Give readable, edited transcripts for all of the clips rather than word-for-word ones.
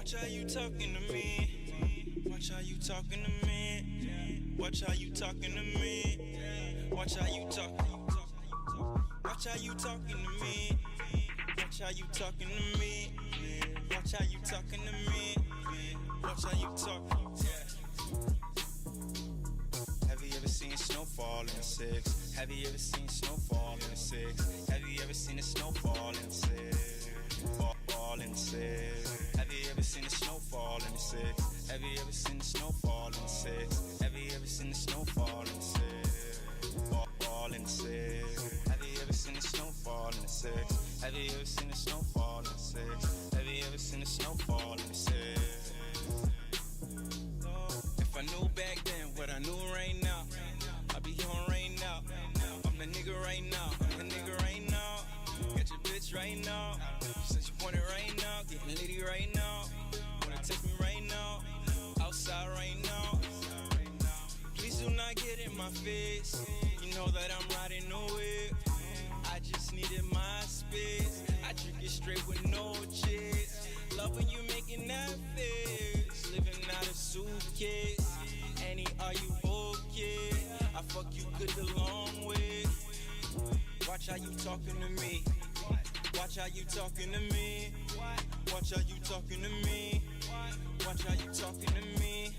Watch how you talking to me. Watch how you talking to me. Watch how you talking to me. Watch how you talking. Watch how you talking to me. Watch how you talking to me. Watch how you talking to me. Watch how you talking. Have you ever seen snowfall in the six? Have you ever seen snowfall in the six? Have you ever seen a snowfall in the six? Fall in the six. Have you ever seen a snowfall in the six? Have you ever seen a snowfall in the six? Have you ever seen a snowfall in the six? Fall in the six. Have you ever seen a snowfall in the six? Have you ever seen a snowfall in the six? Have you ever seen a snowfall in the six? If I knew back then what I knew right now, I'd be on right now. I'm the nigga right now. I'm the nigga right now. Got your bitch right now. Since you want it right now, getting litty right now. Wanna take me right now, outside right now. Please do not get in my face. You know that I'm riding the whip. I just needed my space. I drink it straight with no chase. Love when you making that face. Living out of suitcase. Annie, are you okay? I fuck you good the long way. Watch how you talking to me. Watch how you talking to me. Watch how you talking to me. Watch how you talking to me.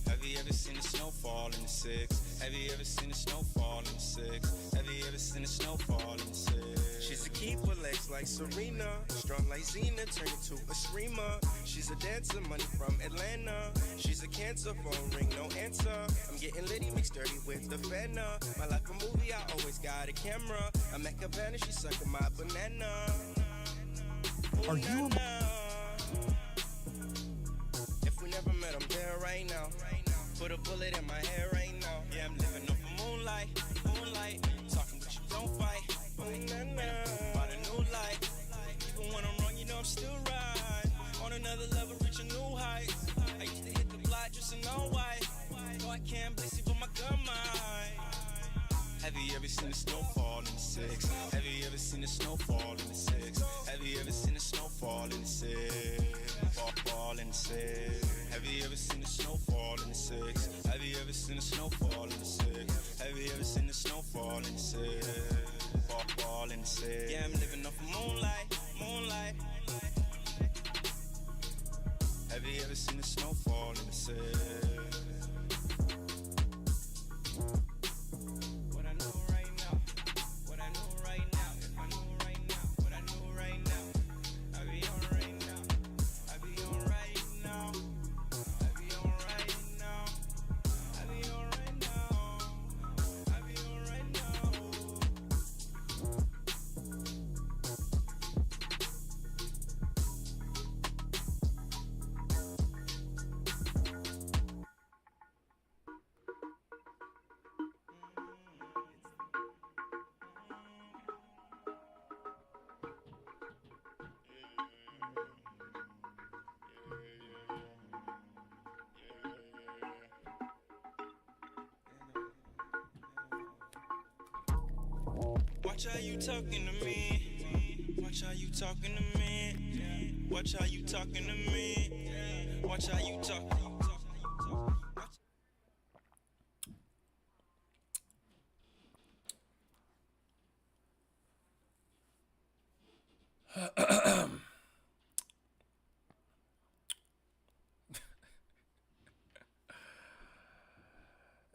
Have you ever seen a snowfall in the six? Have you ever seen a snowfall in the six? Have you ever seen a snowfall in the six? She's a keeper, legs like Serena, strong like Xena, turn into a screamer. She's a dancer, money from Atlanta. She's a cancer, phone ring, no answer. I'm getting litty, mixed dirty with the fenna. My life a movie, I always got a camera. I'm at Cabana, she's sucking my banana. Are you If we never met, I'm there right now. Put a bullet in my head right now. Yeah, I'm living off of moonlight, moonlight. Talking but you don't fight. About a new life. Even when I'm wrong, you know I'm still right. On another level, reach a new height. I used to hit the block just in all white. No, I can't bless you, but my gun might. Have you ever seen a snowfall in the six? Have you ever seen a snowfall in the six? Have you ever seen a snowfall in the six? Fall in the six. Have you ever seen a snowfall in the six? Have you ever seen a snowfall in the six? Have you ever seen a snowfall in the six? Fall in the six. Yeah, I'm living off of moonlight, moonlight. Have you ever seen a snowfall in the six? What I know right now, what I know right now, if I knew right now, what I knew right now, I be on right now, I be on right now, I be on right now, I be on right now, I be on right now. Watch how you talking to me. Watch how you talking to me. Watch how you talking to me. Watch how you talking.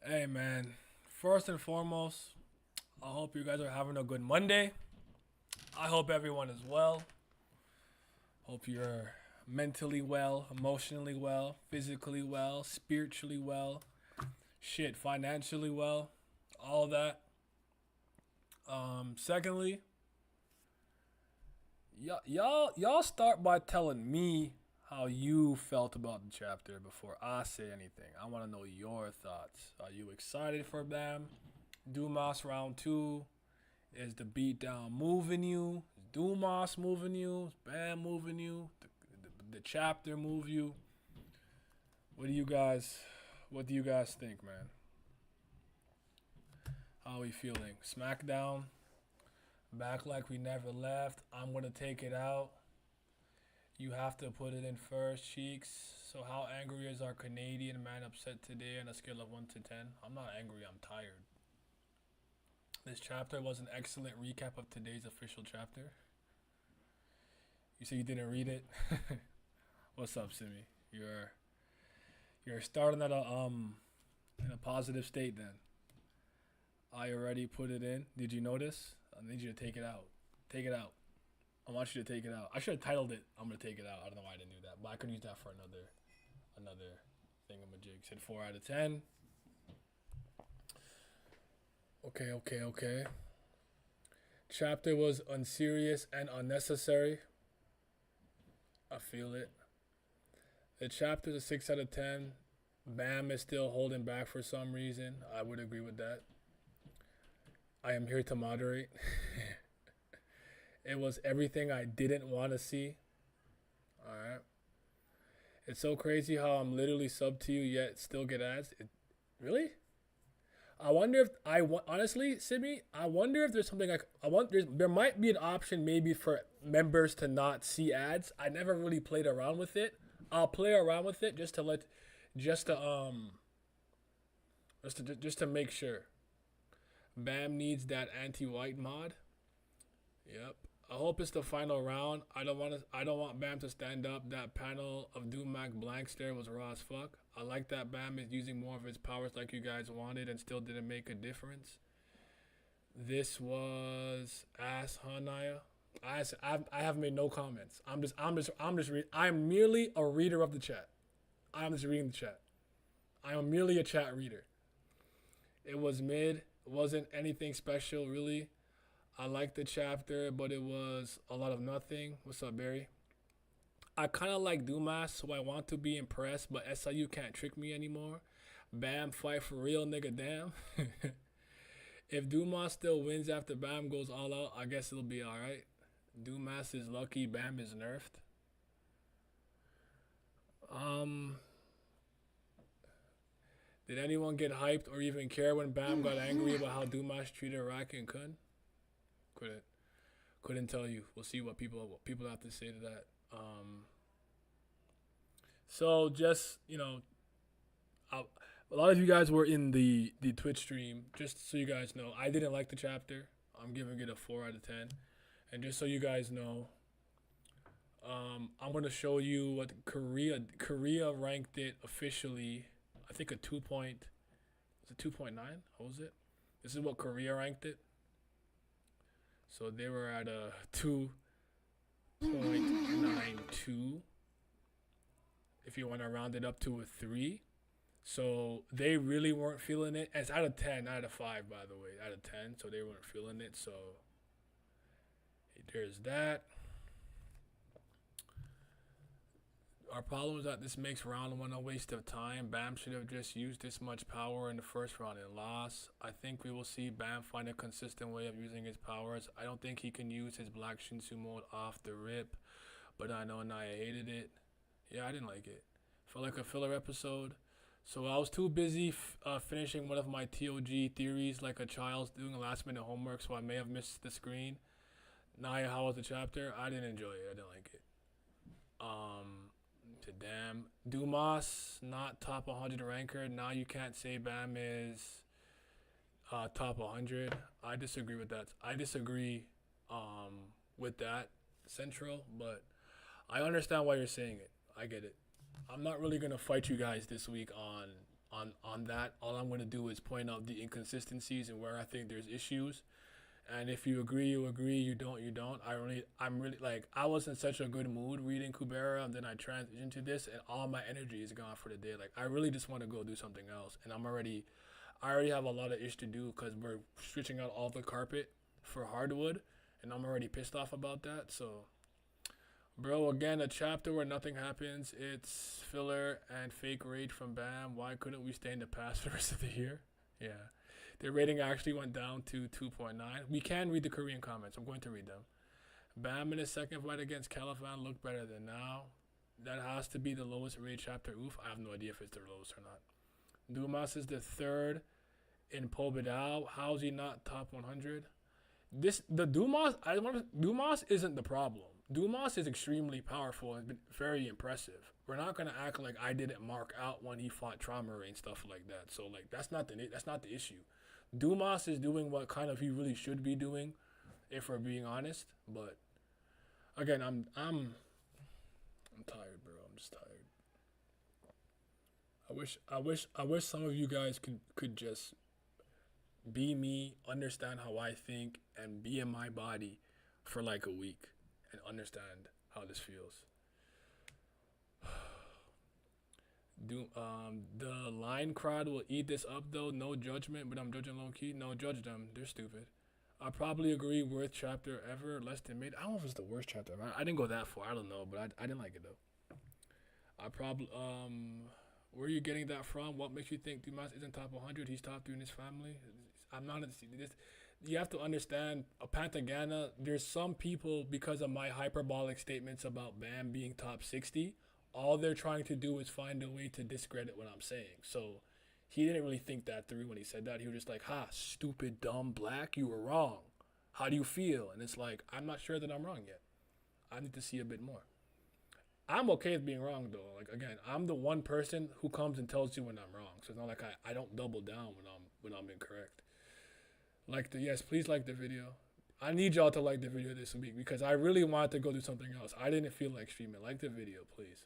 Hey man, first and foremost, I hope you guys are having a good Monday. I hope everyone is well. Hope you're mentally well, emotionally well, physically well, spiritually well, shit, financially well, all that. Secondly, y'all start by telling me how you felt about the chapter before I say anything. I want to know your thoughts. Are you excited for Baam? Dumas round 2? Is the beatdown moving you? Is Dumas moving you? Is Baam moving you? The chapter move you? What do you guys think, man? How are we feeling? SmackDown, back like we never left. I'm gonna take it out. You have to put it in first, Cheeks. So how angry is our Canadian man upset today on a scale of 1 to 10? I'm not angry, I'm tired. This chapter was an excellent recap of today's official chapter. You say you didn't read it? What's up, Simi? You're starting at a in a positive state then. I already put it in. Did you notice? I need you to take it out. Take it out. I want you to take it out. I should have titled it, I'm gonna take it out. I don't know why I didn't do that. But I could use that for another thingamajig. Said 4 out of 10. Okay. Chapter was unserious and unnecessary. I feel it. The chapter's a 6 out of 10. Baam is still holding back for some reason. I would agree with that. I am here to moderate. It was everything I didn't want to see. Alright. It's so crazy how I'm literally sub to you yet still get ads. Really? I wonder if honestly, Simi, I wonder if there's something like there might be an option maybe for members to not see ads. I never really played around with it. I'll play around with it just to make sure. Baam needs that anti-white mod. Yep. I hope it's the final round. I don't want Baam to stand up. That panel of Dumas blank stare was raw as fuck. I like that Baam is using more of his powers like you guys wanted and still didn't make a difference. This was ass, huh, Naya? I have made no comments. I'm merely a reader of the chat. I'm just reading the chat. I am merely a chat reader. It was mid. It wasn't anything special, really. I liked the chapter, but it was a lot of nothing. What's up, Barry? I kind of like Dumas, so I want to be impressed, but SIU can't trick me anymore. Baam, fight for real, nigga, damn. If Dumas still wins after Baam goes all out, I guess it'll be alright. Dumas is lucky, Baam is nerfed. Did anyone get hyped or even care when Baam got angry about how Dumas treated Rack and Kun? Couldn't tell you. We'll see what people have to say to that. So just, a lot of you guys were in the Twitch stream. Just so you guys know, I didn't like the chapter. I'm giving it a 4 out of 10. And just so you guys know, I'm gonna show you what Korea ranked it officially. I think a 2.9. What was it? This is what Korea ranked it. So they were at a 2.92. If you want to round it up to a 3. So they really weren't feeling it. It's out of 10, out of 5, by the way. Out of 10, so they weren't feeling it. So there's that. Our problem is that this makes round 1 a waste of time. Baam should have just used this much power in the first round and lost. I think we will see Baam find a consistent way of using his powers. I don't think he can use his Black Shinsu mode off the rip, but I know Naya hated it. Yeah, I didn't like it. Felt like a filler episode. So I was too busy finishing one of my TOG theories like a child's doing a last minute homework, so I may have missed the screen. Naya, how was the chapter? I didn't enjoy it. I didn't like it. Damn. Dumas, not top 100 ranker. Now you can't say Baam is top 100. I disagree with that. I disagree with that, Central, but I understand why you're saying it. I get it. I'm not really going to fight you guys this week on that. All I'm going to do is point out the inconsistencies and where I think there's issues. And if you agree, you agree. You don't, you don't. I'm really like, I was in such a good mood reading Kubera, and then I transitioned to this, and all my energy is gone for the day. Like, I really just want to go do something else. And I already have a lot of ish to do because we're switching out all the carpet for hardwood, and I'm already pissed off about that. So, bro, again, a chapter where nothing happens. It's filler and fake rage from Baam. Why couldn't we stay in the past for the rest of the year? Yeah. The rating actually went down to 2.9. We can read the Korean comments. I'm going to read them. Baam in his second fight against Califan looked better than now. That has to be the lowest rated chapter. Oof, I have no idea if it's the lowest or not. Dumas is the third in Pobedao. How's he not top 100? Dumas isn't the problem. Dumas is extremely powerful and been very impressive. We're not gonna act like I didn't mark out when he fought Trauma and stuff like that. So like that's not the issue. Dumas is doing what kind of he really should be doing, if we're being honest. But again, I'm tired, bro. I'm just tired. I wish some of you guys could just be me, understand how I think, and be in my body for like a week and understand how this feels. The line crowd will eat this up though. No judgment, but I'm judging low key. No, judge them. They're stupid. I probably agree. Worst chapter ever. Less than mid. I don't know if it's the worst chapter ever. I didn't go that far. I don't know, but I didn't like it though. I probably Where are you getting that from? What makes you think Dumas isn't top 100? He's top 3 in his family. I'm not. This, you have to understand. A Pantagana. There's some people, because of my hyperbolic statements about Baam being top 60. All they're trying to do is find a way to discredit what I'm saying. So he didn't really think that through when he said that. He was just like, "Ha, stupid, dumb, black. You were wrong. How do you feel?" And it's like, I'm not sure that I'm wrong yet. I need to see a bit more. I'm okay with being wrong though. Like again, I'm the one person who comes and tells you when I'm wrong. So it's not like I don't double down when I'm incorrect. Yes, please like the video. I need y'all to like the video this week because I really wanted to go do something else. I didn't feel like streaming. Like the video, please.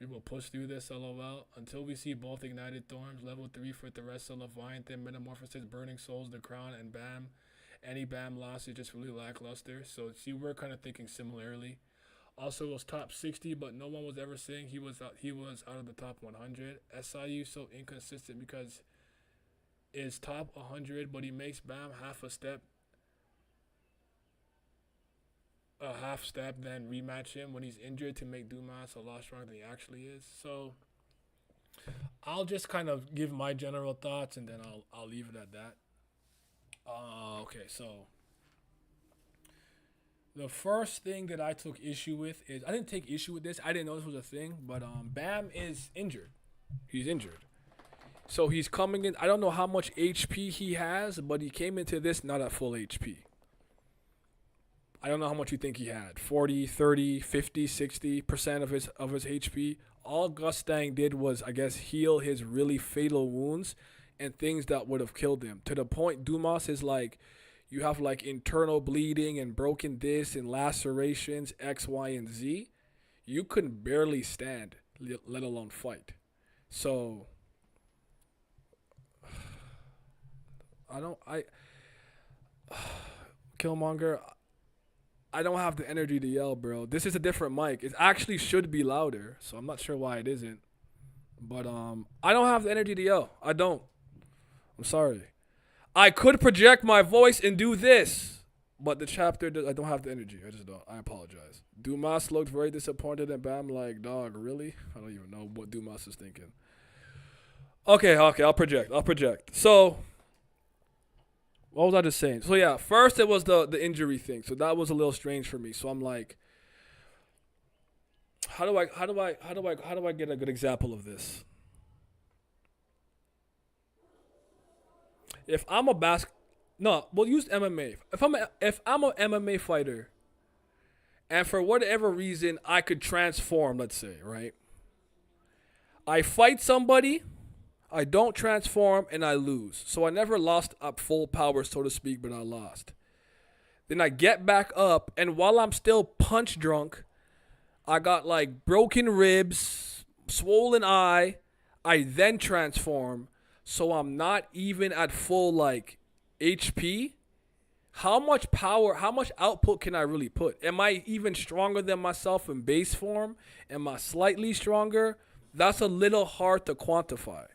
We will push through this LOL until we see both Ignited Thorns, level 3 for Theresa, Leviathan, Metamorphosis, Burning Souls, The Crown, and Baam. Any Baam loss is just really lackluster. So see, we're kind of thinking similarly. Also was top 60, but no one was ever saying he was out of the top 100. SIU so inconsistent because is top 100, but he makes Baam half step, then rematch him when he's injured to make Dumas a lot stronger than he actually is. So I'll just kind of give my general thoughts and then I'll leave it at that. Okay, so the first thing that I took issue with is I didn't take issue with this. I didn't know this was a thing, but Baam is injured. He's injured. So he's coming in. I don't know how much HP he has, but he came into this not at full HP. I don't know how much you think he had. 40, 30, 50, 60% of his HP. All Gustang did was, I guess, heal his really fatal wounds and things that would have killed him. To the point Dumas is like, you have like internal bleeding and broken disc and lacerations, X, Y, and Z. You couldn't barely stand, let alone fight. So Killmonger, I don't have the energy to yell, bro. This is a different mic. It actually should be louder, so I'm not sure why it isn't. But I don't have the energy to yell. I don't. I'm sorry. I could project my voice and do this, but the chapter, I don't have the energy. I just don't. I apologize. Dumas looked very disappointed and Baam like, dog, really? I don't even know what Dumas is thinking. Okay, I'll project. So, what was I just saying? So yeah, first it was the injury thing. So that was a little strange for me. So I'm like, how do I get a good example of this? If I'm a we'll use MMA. If I'm an MMA fighter, and for whatever reason I could transform, let's say, right? I fight somebody, I don't transform, and I lose. So I never lost up full power, so to speak, but I lost. Then I get back up, and while I'm still punch drunk, I got like broken ribs, swollen eye. I then transform. So I'm not even at full like HP. How much power, how much output can I really put? Am I even stronger than myself in base form? Am I slightly stronger? That's a little hard to quantify.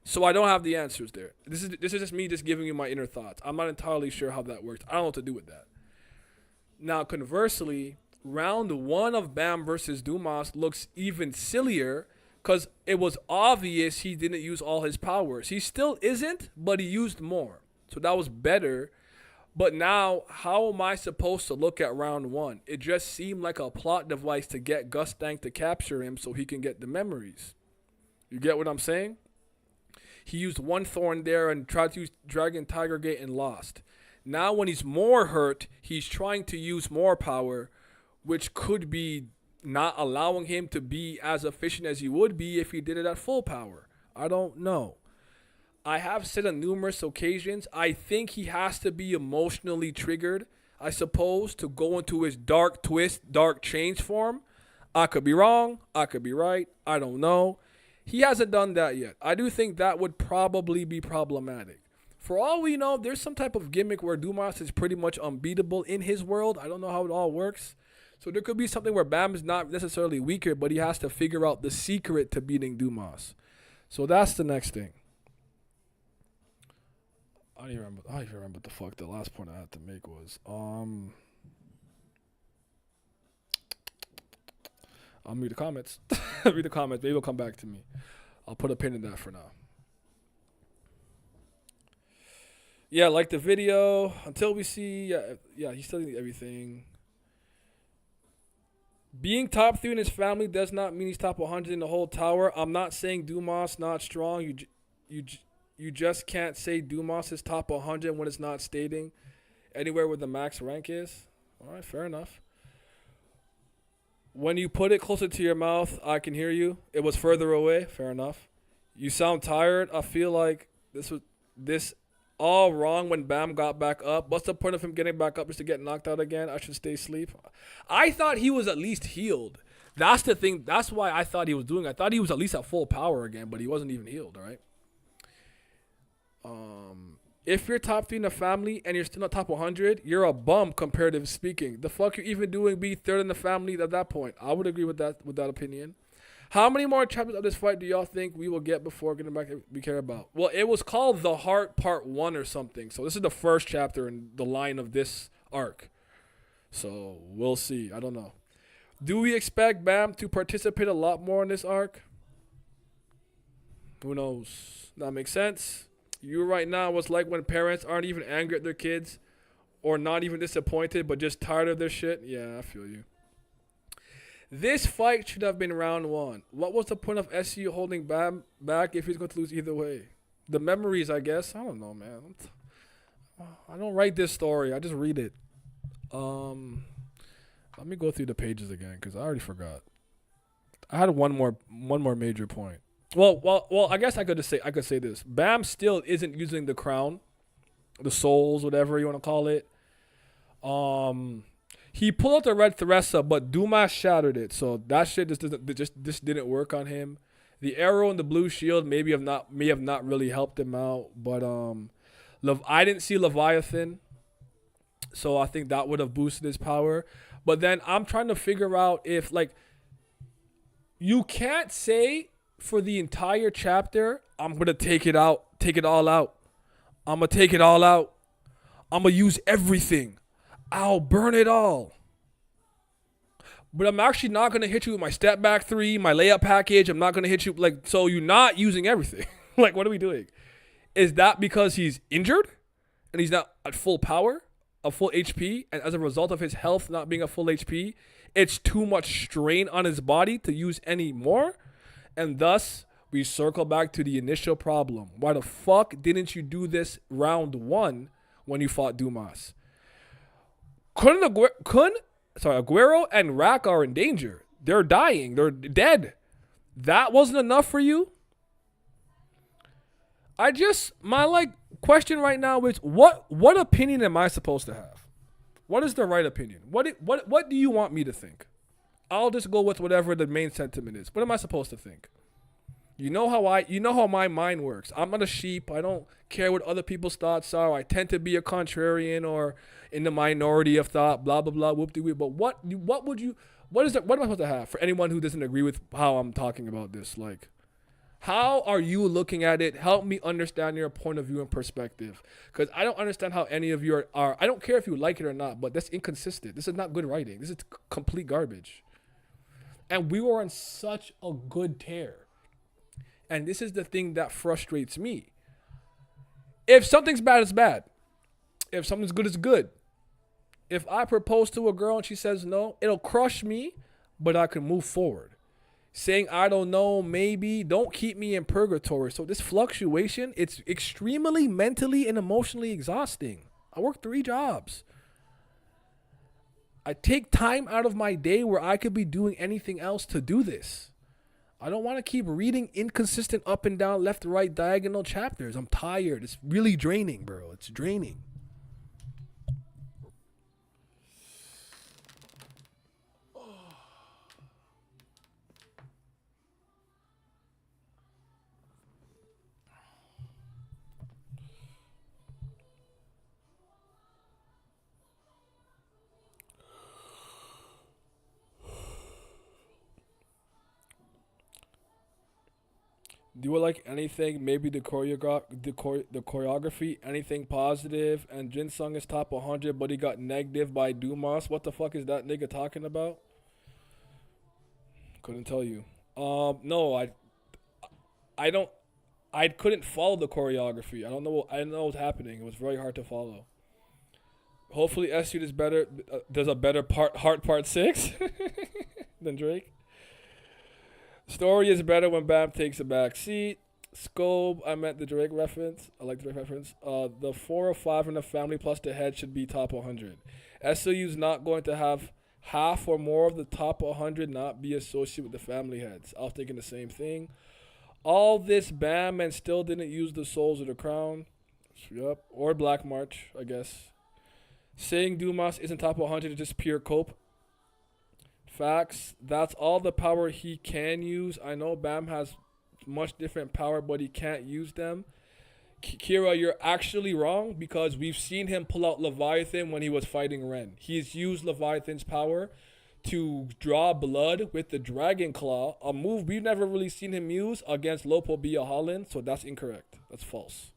So I don't have the answers there. This is just me just giving you my inner thoughts. I'm not entirely sure how that works. I don't know what to do with that. Now conversely, round 1 of Baam versus Dumas looks even sillier because it was obvious he didn't use all his powers. He still isn't, but he used more. So that was better. But now, how am I supposed to look at round 1? It just seemed like a plot device to get Gustang to capture him so he can get the memories. You get what I'm saying? He used one thorn there and tried to use Dragon Tiger Gate and lost. Now when he's more hurt, he's trying to use more power, which could be not allowing him to be as efficient as he would be if he did it at full power. I don't know. I have said on numerous occasions, I think he has to be emotionally triggered, I suppose, to go into his dark twist, dark change form. I could be wrong. I could be right. I don't know. He hasn't done that yet. I do think that would probably be problematic. For all we know, there's some type of gimmick where Dumas is pretty much unbeatable in his world. I don't know how it all works. So there could be something where Baam is not necessarily weaker, but he has to figure out the secret to beating Dumas. So that's the next thing. I don't even remember what the fuck the last point I had to make was. I'll read the comments. Read the comments. Maybe it'll come back to me. I'll put a pin in that for now. Yeah, like the video. Until we see. Yeah, he's studying everything. Being top 3 in his family does not mean he's top 100 in the whole tower. I'm not saying Dumas not strong. You just can't say Dumas is top 100 when it's not stating anywhere where the max rank is. All right, fair enough. When you put it closer to your mouth, I can hear you. It was further away. Fair enough. You sound tired. I feel like this all wrong when Baam got back up. What's the point of him getting back up just to get knocked out again? I should stay asleep. I thought he was at least healed. That's the thing. That's why I thought he was doing. I thought he was at least at full power again, but he wasn't even healed, all right? If you're top 3 in the family and you're still not top 100, you're a bum, comparatively speaking. The fuck you even doing being third in the family at that point? I would agree with that opinion. How many more chapters of this fight do y'all think we will get before getting back to we care about? Well, it was called The Heart Part 1 or something. So this is the first chapter in the line of this arc. So we'll see. I don't know. Do we expect Baam to participate a lot more in this arc? Who knows? That makes sense. You right now, what's like when parents aren't even angry at their kids or not even disappointed but just tired of their shit? Yeah, I feel you. This fight should have been round 1. What was the point of SU holding Baam back if he's going to lose either way? The memories, I guess. I don't know, man. I don't write this story. I just read it. Let me go through the pages again because I already forgot. I had one more major point. Well, I guess I could say this. Baam still isn't using the crown, the souls, whatever you want to call it. He pulled out the red Theresa, but Dumas shattered it, so that shit just didn't work on him. The arrow and the blue shield may have not really helped him out, but I didn't see Leviathan, so I think that would have boosted his power. But then I'm trying to figure out if you can't say. For the entire chapter, I'm going to take it all out. I'm going to take it all out. I'm going to use everything. I'll burn it all. But I'm actually not going to hit you with my step back 3, my layup package. I'm not going to hit you so you're not using everything. What are we doing? Is that because he's injured and he's not at full power, a full HP, and as a result of his health not being a full HP, it's too much strain on his body to use any more? And thus, we circle back to the initial problem. Why the fuck didn't you do this round 1 when you fought Dumas? Aguero and Rack are in danger. They're dying. They're dead. That wasn't enough for you? My question right now is what opinion am I supposed to have? What is the right opinion? What do you want me to think? I'll just go with whatever the main sentiment is. What am I supposed to think? You know how my mind works. I'm not a sheep. I don't care what other people's thoughts are. I tend to be a contrarian or in the minority of thought, blah, blah, blah, whoop-de-whoop. But what am I supposed to have for anyone who doesn't agree with how I'm talking about this? How are you looking at it? Help me understand your point of view and perspective. Because I don't understand how any of you are. I don't care if you like it or not, but that's inconsistent. This is not good writing. This is complete garbage. And we were on such a good tear. And this is the thing that frustrates me. If something's bad, it's bad. If something's good, it's good. If I propose to a girl and she says no, it'll crush me, but I can move forward. Saying, I don't know, maybe, don't keep me in purgatory. So this fluctuation, it's extremely mentally and emotionally exhausting. I work 3 jobs. I take time out of my day where I could be doing anything else to do this. I don't want to keep reading inconsistent up and down, left to right, diagonal chapters. I'm tired. It's really draining, bro. It's draining. Do you like anything? Maybe the choreography, anything positive? And Jin Sung is top 100, but he got negative by Dumas. What the fuck is that nigga talking about? Couldn't tell you. No, I don't. I couldn't follow the choreography. I don't know what's happening. It was very hard to follow. Hopefully, SU does better. Does a better part 6 than Drake. Story is better when Bam takes a back seat. Scope, I meant the Drake reference. I like the Drake reference. The 4 or 5 in the family plus the head should be top 100. SOU's not going to have half or more of the top 100 not be associated with the family heads. I was thinking the same thing. All this Bam and still didn't use the souls of the crown. Yep. Or Black March, I guess. Saying Dumas isn't top 100 is just pure cope. Facts. That's all the power he can use. I know Bam has much different power, but he can't use them. Kira, you're actually wrong because we've seen him pull out Leviathan when he was fighting Ren. He's used Leviathan's power to draw blood with the Dragon Claw, a move we've never really seen him use against Lopo Bia Holland, so that's incorrect. That's false.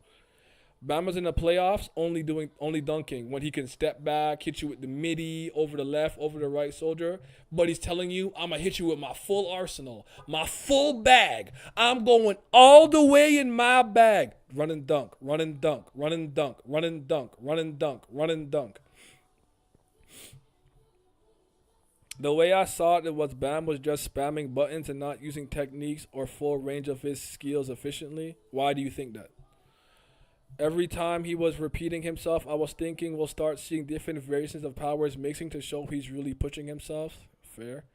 Bama's in the playoffs only dunking when he can step back, hit you with the midi, over the left, over the right soldier. But he's telling you, I'm going to hit you with my full arsenal, my full bag. I'm going all the way in my bag. Run and dunk, run and dunk, run and dunk, run and dunk, run and dunk, run and dunk. The way I saw it was Bam was just spamming buttons and not using techniques or full range of his skills efficiently. Why do you think that? Every time he was repeating himself, I was thinking we'll start seeing different variations of powers mixing to show he's really pushing himself. Fair.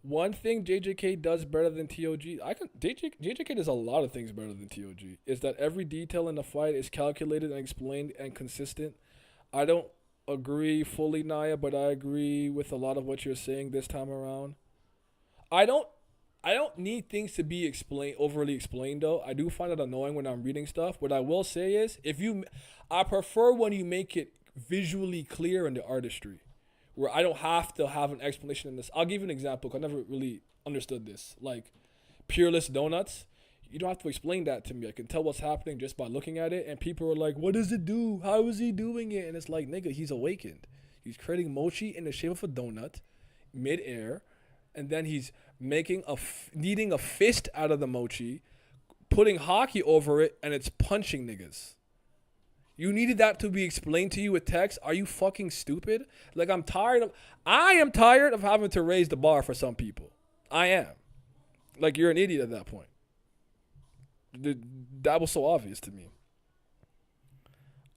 One thing JJK does better than TOG, JJK does a lot of things better than TOG, is that every detail in the fight is calculated and explained and consistent. I don't agree fully, Naya, but I agree with a lot of what you're saying this time around. I don't need things to be overly explained though. I do find it annoying when I'm reading stuff. What I will say is, I prefer when you make it visually clear in the artistry, where I don't have to have an explanation in this. I'll give you an example, 'cause I never really understood this. Like, Peerless Donuts, you don't have to explain that to me. I can tell what's happening just by looking at it, and people are like, what does it do? How is he doing it? And it's like, nigga, he's awakened. He's creating mochi in the shape of a donut, mid-air, and then he's kneading a fist out of the mochi, putting hockey over it, and it's punching niggas. You needed that to be explained to you with text? Are you fucking stupid? Like, I am tired of having to raise the bar for some people. I am. Like, you're an idiot at that point. That was so obvious to me.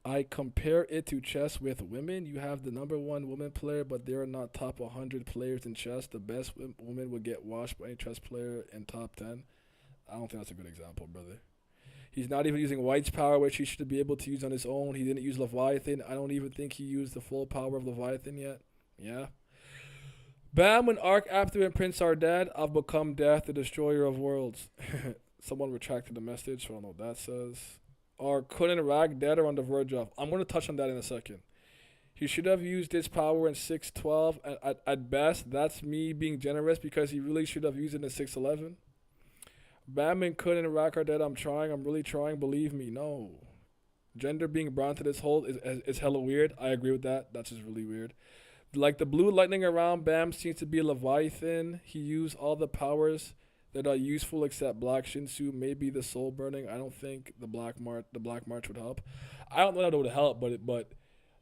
I compare it to chess with women. You have the number 1 woman player, but they are not top 100 players in chess. The best woman would get washed by a chess player in top 10. I don't think that's a good example, brother. He's not even using White's power, which he should be able to use on his own. He didn't use Leviathan. I don't even think he used the full power of Leviathan yet. Yeah. Bam, when Arc, After, and Prince are dead, I've become Death, the destroyer of worlds. Someone retracted the message, so I don't know what that says. Or couldn't Rag dead or on the verge of? I'm going to touch on that in a second. He should have used his power in 612. At best, that's me being generous because he really should have used it in 611. Bam and couldn't Rag are dead. I'm really trying. Believe me, no. Gender being brought to this hold is hella weird. I agree with that. That's just really weird. Like the blue lightning around Bam seems to be a Leviathan. He used all the powers that are useful except Black Shinsu, maybe the soul burning. I don't think the Black March would help. I don't know that it would help, but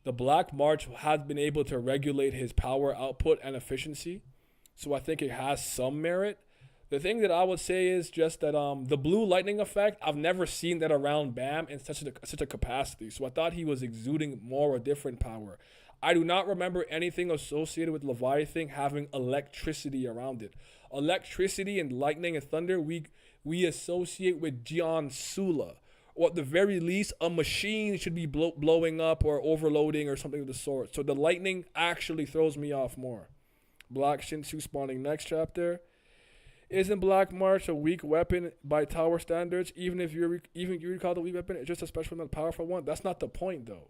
the Black March has been able to regulate his power output and efficiency, so I think it has some merit. The thing that I would say is just that the blue lightning effect, I've never seen that around Bam in such a capacity, so I thought he was exuding more or different power. I do not remember anything associated with Leviathan having electricity around it. Electricity and lightning and thunder we associate with Gian Sula. Or at the very least, a machine should be blowing up or overloading or something of the sort. So the lightning actually throws me off more. Black Shinsu spawning next chapter. Isn't Black March a weak weapon by tower standards? Even if you recall the weak weapon, it's just a special, not powerful one. That's not the point, though.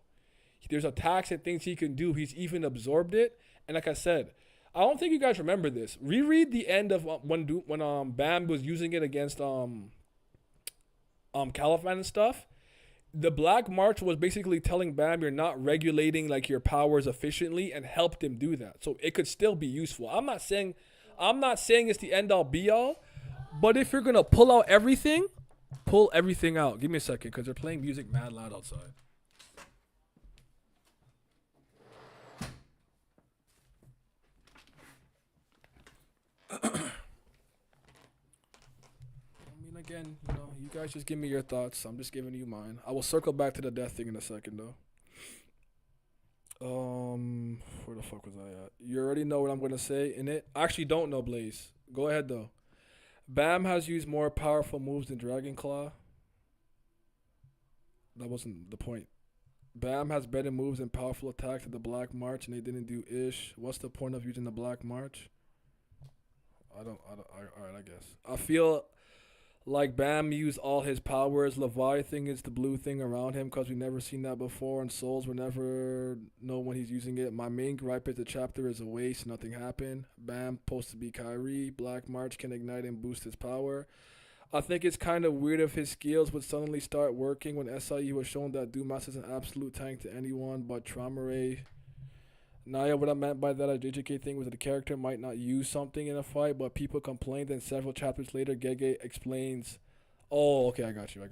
There's attacks and things he can do. He's even absorbed it. And like I said, I don't think you guys remember this. Reread the end of when Baam was using it against Caliphate and stuff. The Black March was basically telling Baam you're not regulating like your powers efficiently, and helped him do that. So it could still be useful. I'm not saying it's the end all be all, but if you're gonna pull out everything, pull everything out. Give me a second, because they're playing music mad loud outside. Again, you guys just give me your thoughts. I'm just giving you mine. I will circle back to the death thing in a second, though. Where the fuck was I at? You already know what I'm gonna say in it. I actually don't know, Blaze. Go ahead though. Baam has used more powerful moves than Dragon Claw. That wasn't the point. Baam has better moves and powerful attacks than the Black March, and they didn't do ish. What's the point of using the Black March? Alright, I guess. I feel like Baam used all his powers. Leviathan is the blue thing around him because we've never seen that before, and Souls will never know when he's using it. My main gripe is the chapter is a waste. Nothing happened. Baam supposed to be Kyrie. Black March can ignite and boost his power. I think it's kind of weird if his skills would suddenly start working when SIU has shown that Dumas is an absolute tank to anyone but Traumare. Naya, what I meant by that JJK thing was that the character might not use something in a fight, but people complained, and several chapters later, Gege explains, oh, okay, I got you.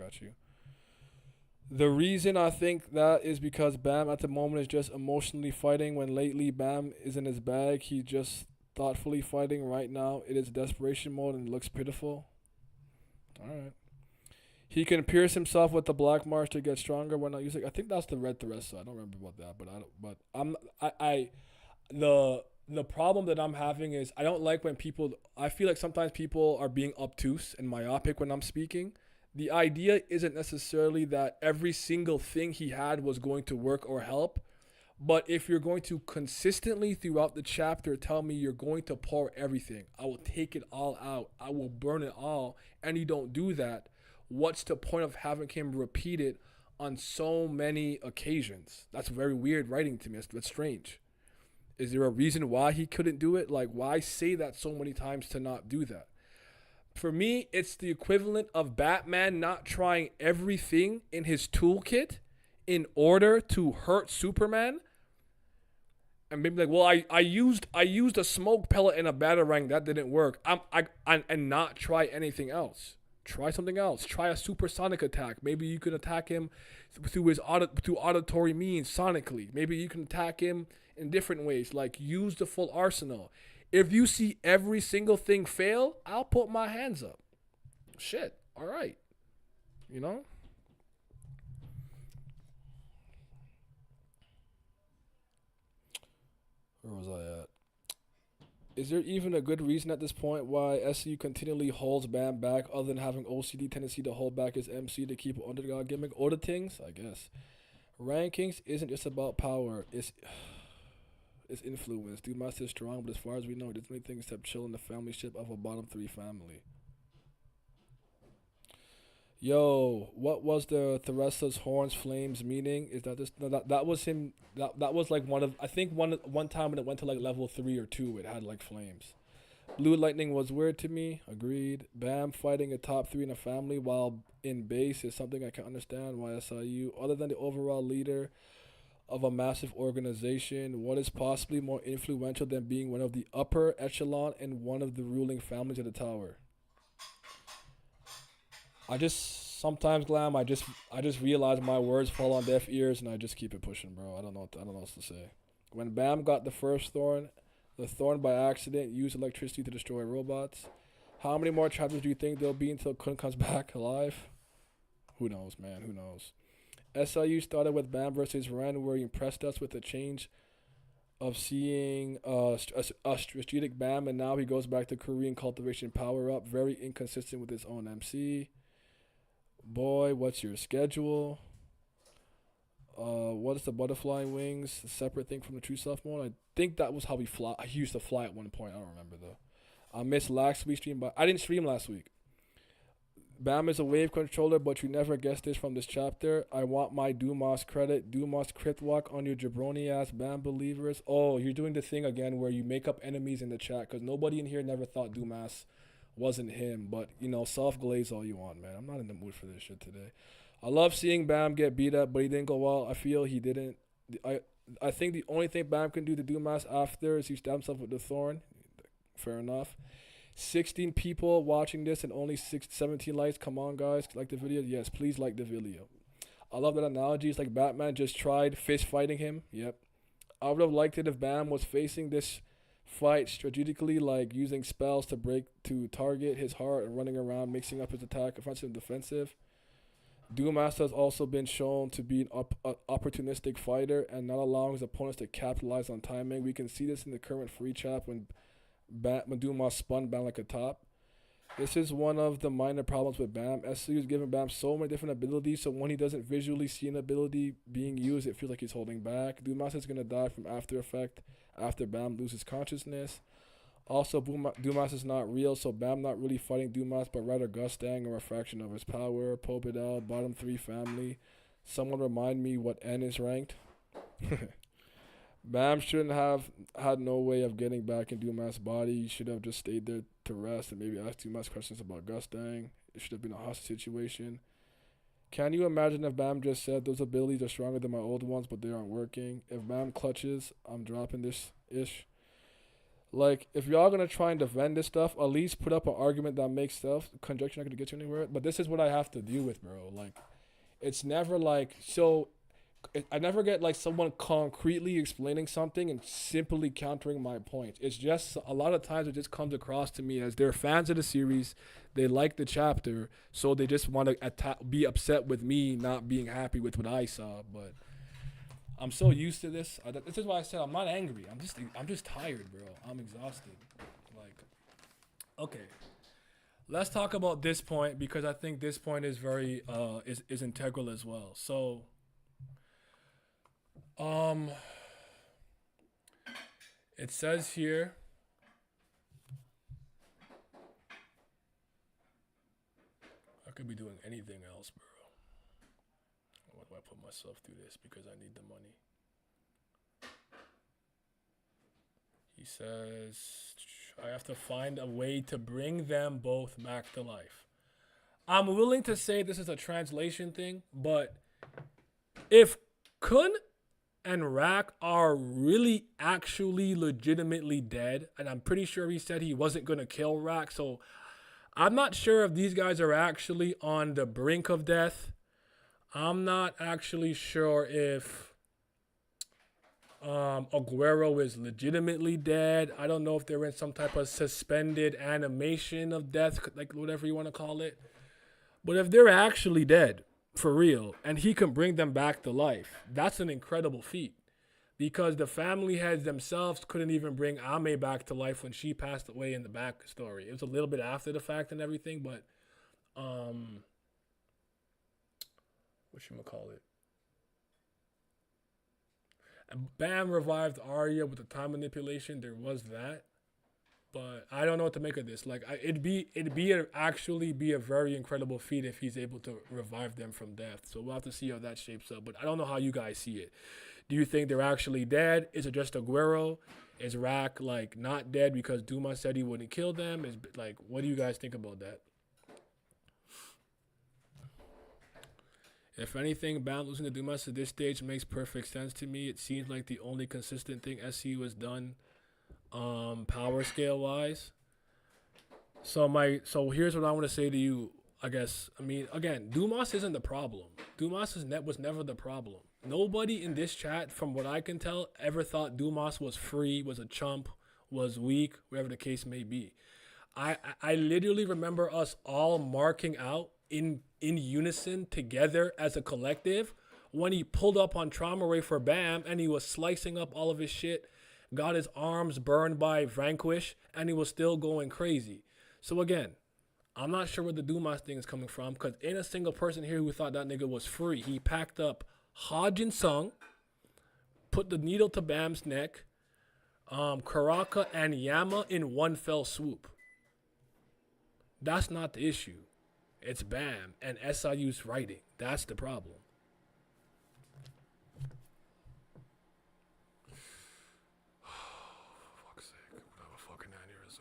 The reason I think that is because Baam at the moment is just emotionally fighting, when lately Baam is in his bag. He's just thoughtfully fighting right now. It is desperation mode and it looks pitiful. Alright. He can pierce himself with the Black March to get stronger when not using. I think that's the Red Theresa. I don't remember about that, the problem that I'm having is I don't like when people. I feel like sometimes people are being obtuse and myopic when I'm speaking. The idea isn't necessarily that every single thing he had was going to work or help, but if you're going to consistently throughout the chapter tell me you're going to pour everything, I will take it all out, I will burn it all, and you don't do that. What's the point of having him repeat it on so many occasions? That's very weird writing to me. That's strange. Is there a reason why he couldn't do it? Like, why say that so many times to not do that? For me, it's the equivalent of Batman not trying everything in his toolkit in order to hurt Superman. And maybe like, well, I used a smoke pellet and a batarang, that didn't work. And not try anything else. Try something else. Try a supersonic attack. Maybe you can attack him through auditory means, sonically. Maybe you can attack him in different ways. Like, use the full arsenal. If you see every single thing fail, I'll put my hands up. Shit. All right. You know? Where was I at? Is there even a good reason at this point why SCU continually holds Baam back other than having OCD tendency to hold back his MC to keep underdog gimmick? Other things, I guess. Rankings isn't just about power. It's influence. Dumas is strong, but as far as we know, he doesn't do anything except chill in the family ship of a bottom 3 family. Yo, what was the Theresa's horns flames meaning? Is that this? No, that was him. That was like one time when it went to like level 3 or 2, it had like flames. Blue lightning was weird to me. Agreed. Baam fighting a top 3 in a family while in base is something I can understand. Why SIU, other than the overall leader of a massive organization, what is possibly more influential than being one of the upper echelon and one of the ruling families of the tower? I just sometimes, Glam, I just realize my words fall on deaf ears and I just keep it pushing, bro. I don't know what else to say. When Baam got the first thorn, the thorn by accident used electricity to destroy robots. How many more chapters do you think there'll be until Kun comes back alive? Who knows, man? Who knows? SIU started with Baam versus Ren, where he impressed us with a change of seeing a strategic Bam, and now he goes back to Korean cultivation power up. Very inconsistent with his own MC. Boy, what's your schedule? What is the butterfly wings? A separate thing from the true self mode. I think that was how he fly. He used to fly at one point. I don't remember though. I missed last week's stream, but I didn't stream last week. Bam is a wave controller, but you never guessed this from this chapter. I want my Dumas credit. Dumas crit walk on your jabroni ass Bam believers. Oh, you're doing the thing again where you make up enemies in the chat because nobody in here never thought Dumas wasn't him. But, you know, soft glaze all you want, man. I'm not in the mood for this shit today. I love seeing Bam get beat up, but he didn't go well. I feel he didn't. I think the only thing Bam can do to Dumas after is he stab himself with the thorn. Fair enough. 16 people watching this and only 17 likes. Come on, guys. Like the video? Yes, please like the video. I love that analogy. It's like Batman just tried fist fighting him. Yep. I would have liked it if Bam was facing this fight strategically, like using spells to target his heart and running around, mixing up his attack, offensive and defensive. Dumas has also been shown to be an opportunistic fighter and not allowing his opponents to capitalize on timing. We can see this in the current free chat when Dumas spun Bam like a top. This is one of the minor problems with Bam. SCU is giving Bam so many different abilities, so when he doesn't visually see an ability being used, it feels like he's holding back. Dumas is going to die from after effect after Bam loses consciousness. Also, Dumas is not real, so Bam not really fighting Dumas, but rather Gustang, a refraction of his power. Pobedal, bottom 3 family. Someone remind me what N is ranked. Bam shouldn't have had no way of getting back in Dumas' body. He should have just stayed there to rest and maybe ask Dumas questions about Gustang. It should have been a hostage situation. Can you imagine if Bam just said those abilities are stronger than my old ones, but they aren't working? If Bam clutches, I'm dropping this ish. Like, if y'all gonna try and defend this stuff, at least put up an argument that makes stuff. Conjecture not gonna get you anywhere. But this is what I have to deal with, bro. Like, it's never like so. I never get like someone concretely explaining something and simply countering my point. It's just a lot of times it just comes across to me as they're fans of the series, they like the chapter, so they just want to be upset with me not being happy with what I saw. But I'm so used to this. This is why I said I'm not angry. I'm just tired, bro. I'm exhausted. Like, okay, let's talk about this point because I think this point is very is integral as well. So. It says here, I could be doing anything else, bro. Why do I put myself through this? Because I need the money. He says, I have to find a way to bring them both back to life. I'm willing to say this is a translation thing, but if Kun and Rak are really actually legitimately dead, and I'm pretty sure he said he wasn't going to kill Rak, so I'm not sure if these guys are actually on the brink of death. I'm not actually sure if Aguero is legitimately dead. I don't know if they're in some type of suspended animation of death, like whatever you want to call it. But if they're actually dead, for real, and he can bring them back to life, that's an incredible feat. Because the family heads themselves couldn't even bring Ame back to life when she passed away in the backstory. It was a little bit after the fact and everything, but whatchamacallit? And Bam revived Arya with the time manipulation. There was that. But I don't know what to make of this. Like, actually be a very incredible feat if he's able to revive them from death. So we'll have to see how that shapes up. But I don't know how you guys see it. Do you think they're actually dead? Is it just Aguero? Is Rak like not dead because Dumas said he wouldn't kill them? Is like, what do you guys think about that? If anything, Bam losing to Dumas at this stage makes perfect sense to me. It seems like the only consistent thing SCU has done. Power scale wise. So here's what I want to say to you. I guess, I mean, again, Dumas isn't the problem. Dumas was never the problem. Nobody in this chat, from what I can tell, ever thought Dumas was free, was a chump, was weak, whatever the case may be. I literally remember us all marking out in unison together as a collective when he pulled up on Trauma Ray for Bam and he was slicing up all of his shit. got his arms burned by Vanquish, and he was still going crazy. So again, I'm not sure where the Dumas thing is coming from, because ain't a single person here who thought that nigga was free. He packed up Hodge and Sung, put the needle to Bam's neck, Karaka and Yama in one fell swoop. That's not the issue. It's Bam and SIU's writing. That's the problem. Fuck's sake, I have a fucking aneurysm.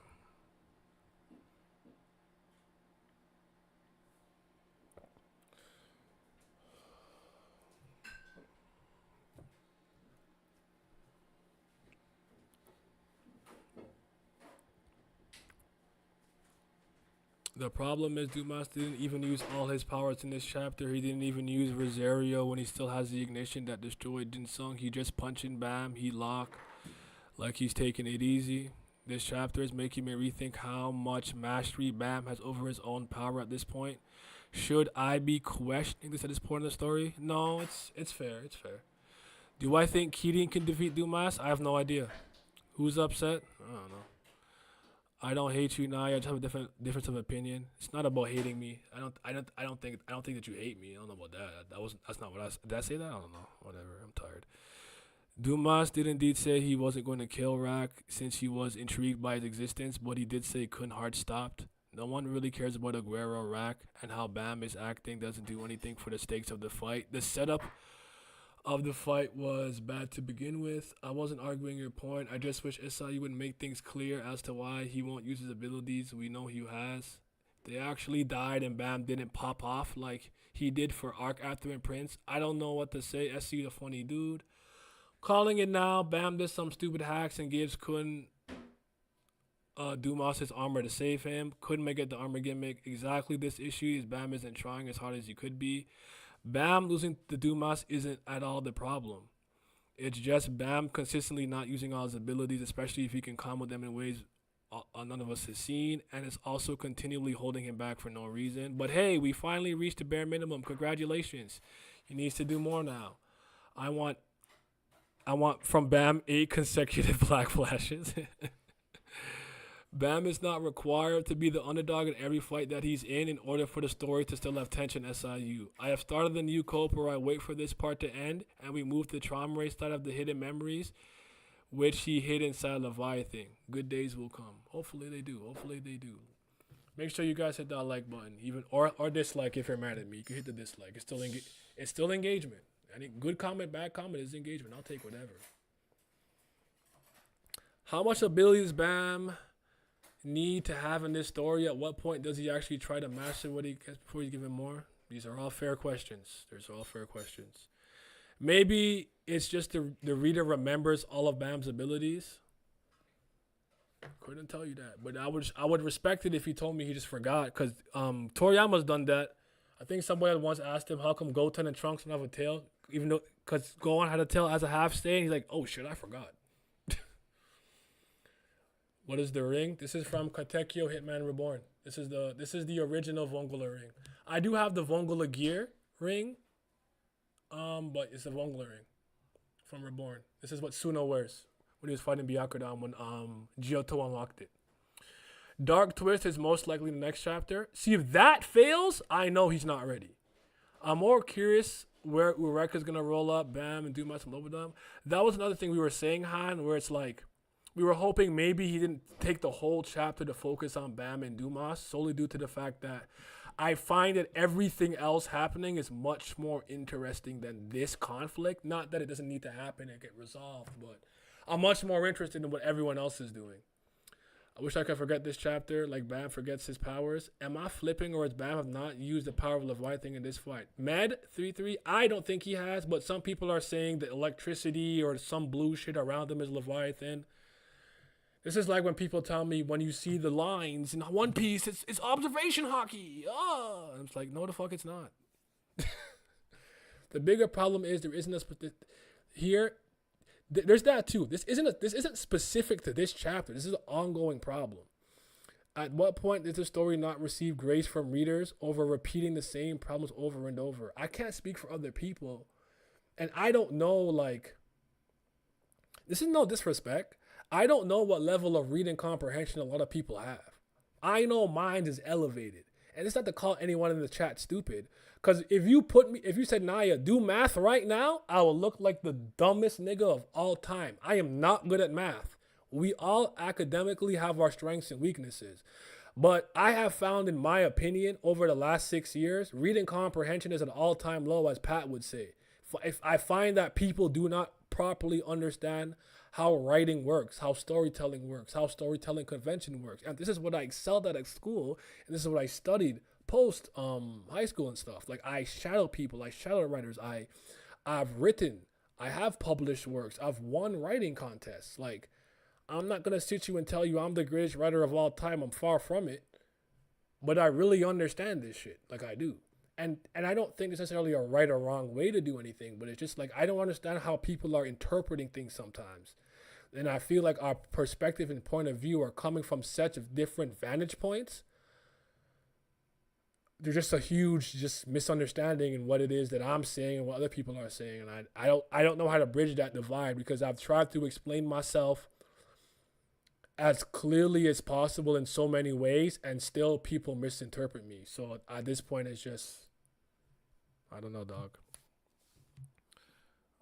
The problem is Dumas didn't even use all his powers in this chapter. He didn't even use Rosario when he still has the ignition that destroyed Jinsung. He just punching Bam, he lock, like he's taking it easy. This chapter is making me rethink how much mastery Bam has over his own power at this point. Should I be questioning this at this point in the story? No, it's fair, it's fair. Do I think Keating can defeat Dumas? I have no idea. Who's upset? I don't know. I don't hate you, Naya. I just have a difference of opinion. It's not about hating me. I don't think that you hate me. I don't know about that. That's not what I did. I say that? I don't know. Whatever. I'm tired. Dumas did indeed say he wasn't going to kill Rack since he was intrigued by his existence, but he did say couldn't hard stopped. No one really cares about Aguero or Rack, and how Bam is acting doesn't do anything for the stakes of the fight. The setup of the fight was bad to begin with. I wasn't arguing your point. I just wish SIU would make things clear as to why he won't use his abilities. We know he has. They actually died and Bam didn't pop off like he did for Arc After and Prince. I don't know what to say. SIU the funny dude. Calling it now. Bam did some stupid hacks and gives couldn't Dumas his armor to save him. Couldn't make it the armor gimmick. Exactly this issue is Bam isn't trying as hard as he could be. Bam losing to Dumas isn't at all the problem. It's just Bam consistently not using all his abilities, especially if he can combo them in ways none of us has seen, and it's also continually holding him back for no reason. But hey, we finally reached the bare minimum. Congratulations. He needs to do more now. I want from Bam 8 consecutive black flashes. Bam is not required to be the underdog in every fight that he's in order for the story to still have tension. SIU. I have started the new cope where I wait for this part to end and we move to trauma race side of the hidden memories, which he hid inside Leviathan. Good days will come. Hopefully they do. Hopefully they do. Make sure you guys hit that like button, even or dislike if you're mad at me. You can hit the dislike. It's still engagement. Any good comment, bad comment is engagement. I'll take whatever. How much ability does Bam need to have in this story? At what point does he actually try to master what he gets before you give him more? These are all fair questions. These are all fair questions. Maybe it's just the reader remembers all of Bam's abilities. Couldn't tell you that, but I would respect it if he told me he just forgot, because Toriyama's done that. I think somebody had once asked him how come Goten and Trunks don't have a tail, even though because Gohan had a tail as a half stay, and he's like, oh shit, I forgot. What is the ring? This is from Katekyo Hitman Reborn. This is the original Vongola ring. I do have the Vongola gear ring, but it's the Vongola ring from Reborn. This is what Suno wears when he was fighting Byakudan when Giotto unlocked it. Dark Twist is most likely the next chapter. See, if that fails, I know he's not ready. I'm more curious where Ureka's gonna roll up, Bam, and Dumas and Lobodom. That was another thing we were saying, Han, where it's like, we were hoping maybe he didn't take the whole chapter to focus on Bam and Dumas, solely due to the fact that I find that everything else happening is much more interesting than this conflict. Not that it doesn't need to happen and get resolved, but I'm much more interested in what everyone else is doing. I wish I could forget this chapter like Bam forgets his powers. Am I flipping, or has Bam have not used the power of Leviathan in this fight? Med 3-3, I don't think he has, but some people are saying the electricity or some blue shit around him is Leviathan. This is like when people tell me when you see the lines in One Piece, it's observation hockey. Oh, and it's like, no, the fuck it's not. The bigger problem is there isn't a here. There's that too. This isn't specific to this chapter. This is an ongoing problem. At what point does the story not receive grace from readers over repeating the same problems over and over? I can't speak for other people, and I don't know like This is no disrespect. I don't know what level of reading comprehension a lot of people have. I know mine is elevated. And it's not to call anyone in the chat stupid. Because if you said, Naya, do math right now, I will look like the dumbest nigga of all time. I am not good at math. We all academically have our strengths and weaknesses. But I have found, in my opinion, over the last 6 years, reading comprehension is at an all-time low, as Pat would say. If I find that people do not properly understand how writing works, how storytelling works, how storytelling convention works. And this is what I excelled at school, and this is what I studied post high school and stuff. Like, I shadow people, I shadow writers, I've written, I have published works, I've won writing contests. Like, I'm not gonna sit you and tell you I'm the greatest writer of all time. I'm far from it. But I really understand this shit. Like, I do. And I don't think it's necessarily a right or wrong way to do anything, but it's just like, I don't understand how people are interpreting things sometimes. And I feel like our perspective and point of view are coming from such different vantage points. There's just a huge misunderstanding in what it is that I'm saying and what other people are saying. And I don't know how to bridge that divide, because I've tried to explain myself as clearly as possible in so many ways, and still people misinterpret me. So at this point, it's just, I don't know, dog.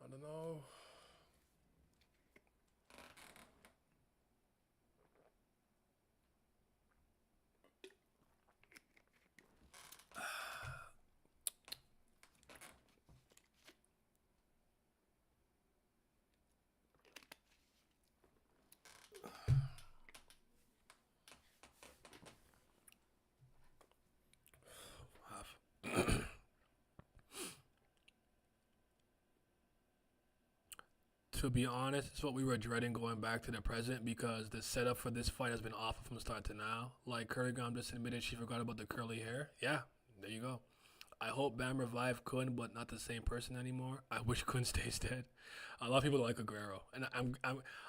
I don't know. To be honest, it's what we were dreading going back to the present, because the setup for this fight has been awful from start to now. Like, Kurragam just admitted she forgot about the curly hair. Yeah, there you go. I hope Bam revived Kun, but not the same person anymore. I wish Kun stays dead. A lot of people like Aguero, and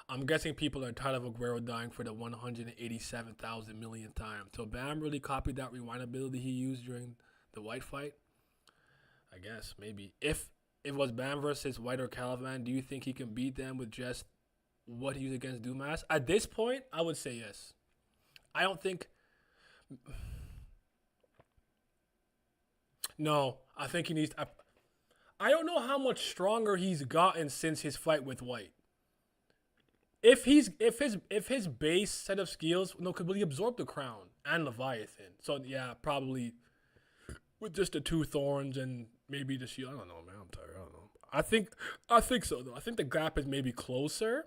I'm guessing people are tired of Aguero dying for the 187,000 millionth time. So Bam really copied that rewind ability he used during the White fight. I guess maybe if it was Bam versus White or Caliban, do you think he can beat them with just what he used against Dumas? At this point, I would say yes. I don't think... No, I think he needs... I don't know how much stronger he's gotten since his fight with White. If his base set of skills, could really absorb the crown and Leviathan. So yeah, probably with just the two thorns and maybe the shield. I don't know, man. I'm tired. I don't know. I think so though. I think the gap is maybe closer.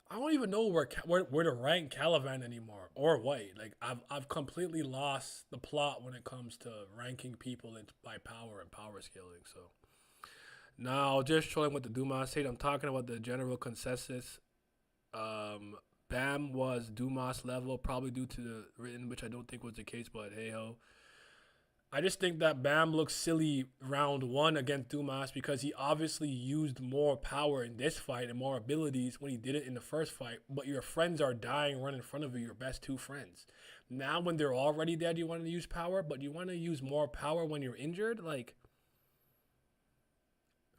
I don't even know where to rank Caliban anymore, or White. Like, I've completely lost the plot when it comes to ranking people by power and power scaling. So now, just showing what the Dumas said, I'm talking about the general consensus. Bam was Dumas level, probably due to the written, which I don't think was the case, but hey ho. I just think that Bam looks silly round one against Dumas, because he obviously used more power in this fight and more abilities when he did it in the first fight, but your friends are dying right in front of you, your best two friends. Now when they're already dead, you want to use power, but you want to use more power when you're injured? Like,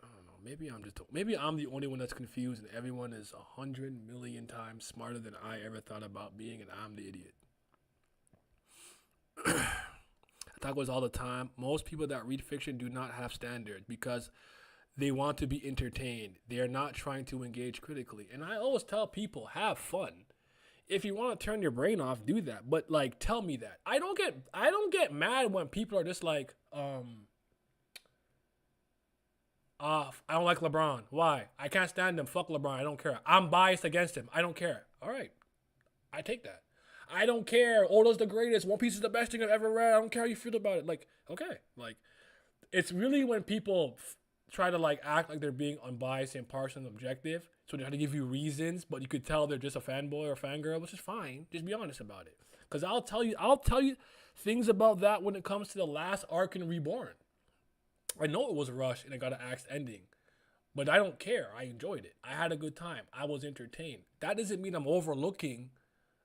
I don't know, maybe I'm the only one that's confused and everyone is 100 million times smarter than I ever thought about being, and I'm the idiot. I talk about this all the time. Most people that read fiction do not have standards because they want to be entertained. They are not trying to engage critically. And I always tell people, have fun. If you want to turn your brain off, do that. But like, tell me that. I don't get mad when people are just like, I don't like LeBron. Why? I can't stand him. Fuck LeBron. I don't care. I'm biased against him. I don't care. All right. I take that. I don't care. Odo's the greatest. One Piece is the best thing I've ever read. I don't care how you feel about it. Like, okay. Like, it's really when people try to like act like they're being unbiased, impartial, and objective. So they try to give you reasons, but you could tell they're just a fanboy or fangirl, which is fine. Just be honest about it. Because I'll tell you things about that when it comes to the last arc in Reborn. I know it was rushed and it got an axed ending, but I don't care. I enjoyed it. I had a good time. I was entertained. That doesn't mean I'm overlooking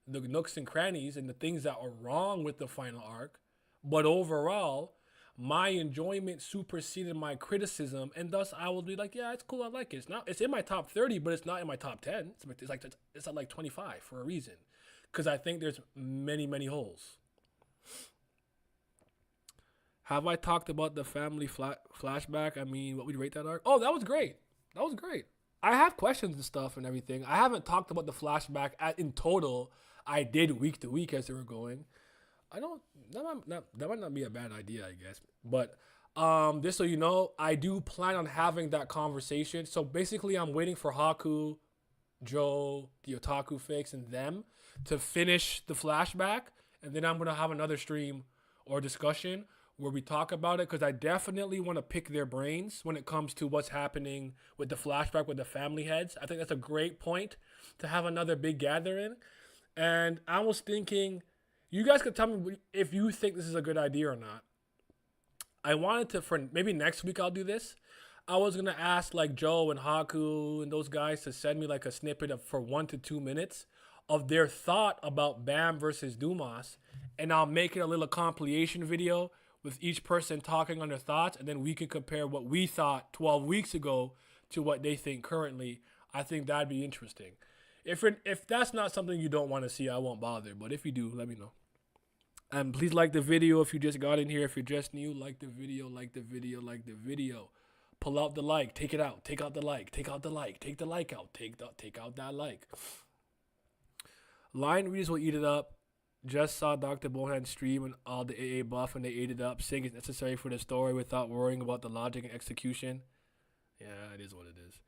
the nooks and crannies and the things that are wrong with the final arc, but overall, my enjoyment superseded my criticism, and thus I will be like, yeah, it's cool, I like it. It's in my top 30, but it's not in my top 10. It's at like 25 for a reason, because I think there's many holes. Have I talked about the family flashback? I mean, what would you rate that arc? Oh, that was great. That was great. I have questions and stuff and everything. I haven't talked about the flashback in total. I did week to week as they were going. I don't. That might not be a bad idea, I guess. But just so you know, I do plan on having that conversation. So basically, I'm waiting for Haku, Joe, the Otaku Fix, and them to finish the flashback, and then I'm gonna have another stream or discussion where we talk about it, because I definitely want to pick their brains when it comes to what's happening with the flashback with the family heads. I think that's a great point to have another big gathering. And I was thinking, you guys could tell me if you think this is a good idea or not. I wanted to, for maybe next week I'll do this. I was going to ask like Joe and Haku and those guys to send me like a snippet of for 1 to 2 minutes of their thought about Baam versus Dumas. And I'll make it a little compilation video with each person talking on their thoughts, and then we can compare what we thought 12 weeks ago to what they think currently. I think that'd be interesting. If that's not something you don't want to see, I won't bother. But if you do, let me know. And please like the video if you just got in here. If you're just new, like the video, like the video, like the video. Pull out the like, take it out, take out the like, take out the like, take the like out, take out that like. Line readers will eat it up. Just saw Dr. Bohan stream and all the AA buff, and they ate it up, saying it's necessary for the story without worrying about the logic and execution. Yeah, it is what it is.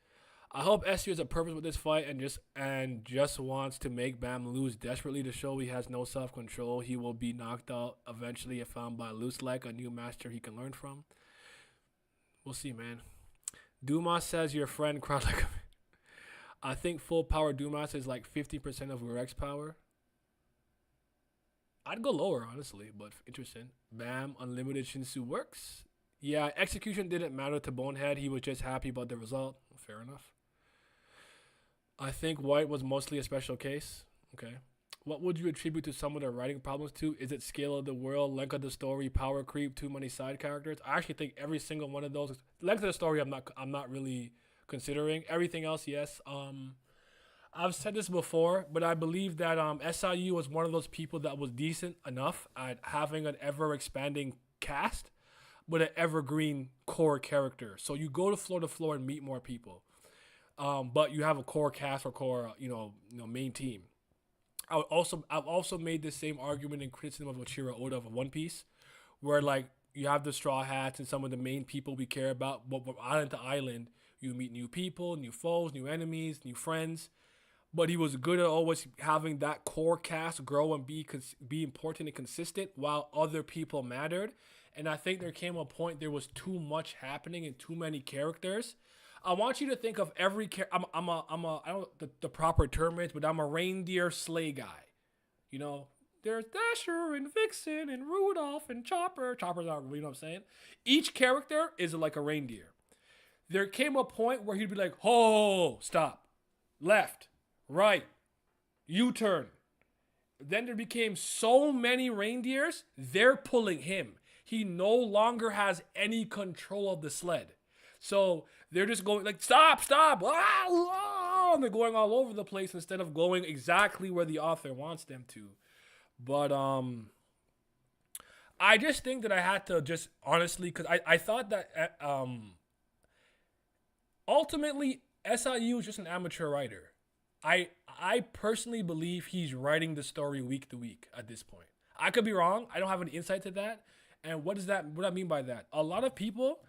I hope SU has a purpose with this fight and just wants to make Baam lose desperately to show he has no self-control. He will be knocked out eventually if found by loose like a new master he can learn from. We'll see, man. Dumas says your friend cried like a... I think full power Dumas is like 50% of Urek's power. I'd go lower, honestly, but interesting. Baam, unlimited Shinsu works. Yeah, execution didn't matter to Bonehead. He was just happy about the result. Fair enough. I think White was mostly a special case. Okay. What would you attribute to some of the writing problems to? Is it scale of the world, length of the story, power creep, too many side characters? I actually think every single one of those. Length of the story, I'm not really considering. Everything else, yes. I've said this before, but I believe that SIU was one of those people that was decent enough at having an ever-expanding cast, but an evergreen core character. So you go to floor and meet more people, but you have a core cast or core, main team. I've also made the same argument in criticism of Ochiro Oda of One Piece, where like you have the Straw Hats and some of the main people we care about, but from island to island, you meet new people, new foes, new enemies, new friends. But he was good at always having that core cast grow and be important and consistent while other people mattered. And I think there came a point there was too much happening and too many characters. I want you to think of every character. I don't know the proper term is, but I'm a reindeer sleigh guy. You know, there's Dasher and Vixen and Rudolph and Chopper. Chopper's not, you know what I'm saying? Each character is like a reindeer. There came a point where he'd be like, "Oh, stop, left, right, U-turn." Then there became so many reindeers, they're pulling him. He no longer has any control of the sled. So they're just going like, stop, and they're going all over the place instead of going exactly where the author wants them to. But I just think that I had to just honestly, because I thought that ultimately SIU is just an amateur writer. I personally believe he's writing the story week to week at this point. I could be wrong. I don't have any insight to that. And what I mean by that? A lot of people,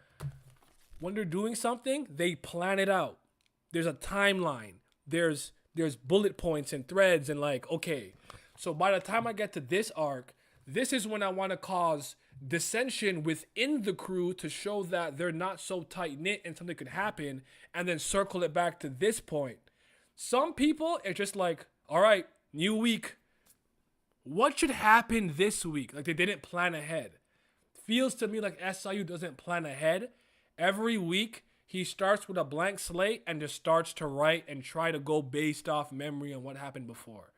when they're doing something, they plan it out. There's a timeline. There's bullet points and threads and like, okay, so by the time I get to this arc, this is when I want to cause dissension within the crew to show that they're not so tight-knit and something could happen, and then circle it back to this point. Some people are just like, all right, new week. What should happen this week? Like they didn't plan ahead. Feels to me like SIU doesn't plan ahead. Every week, he starts with a blank slate and just starts to write and try to go based off memory and what happened before.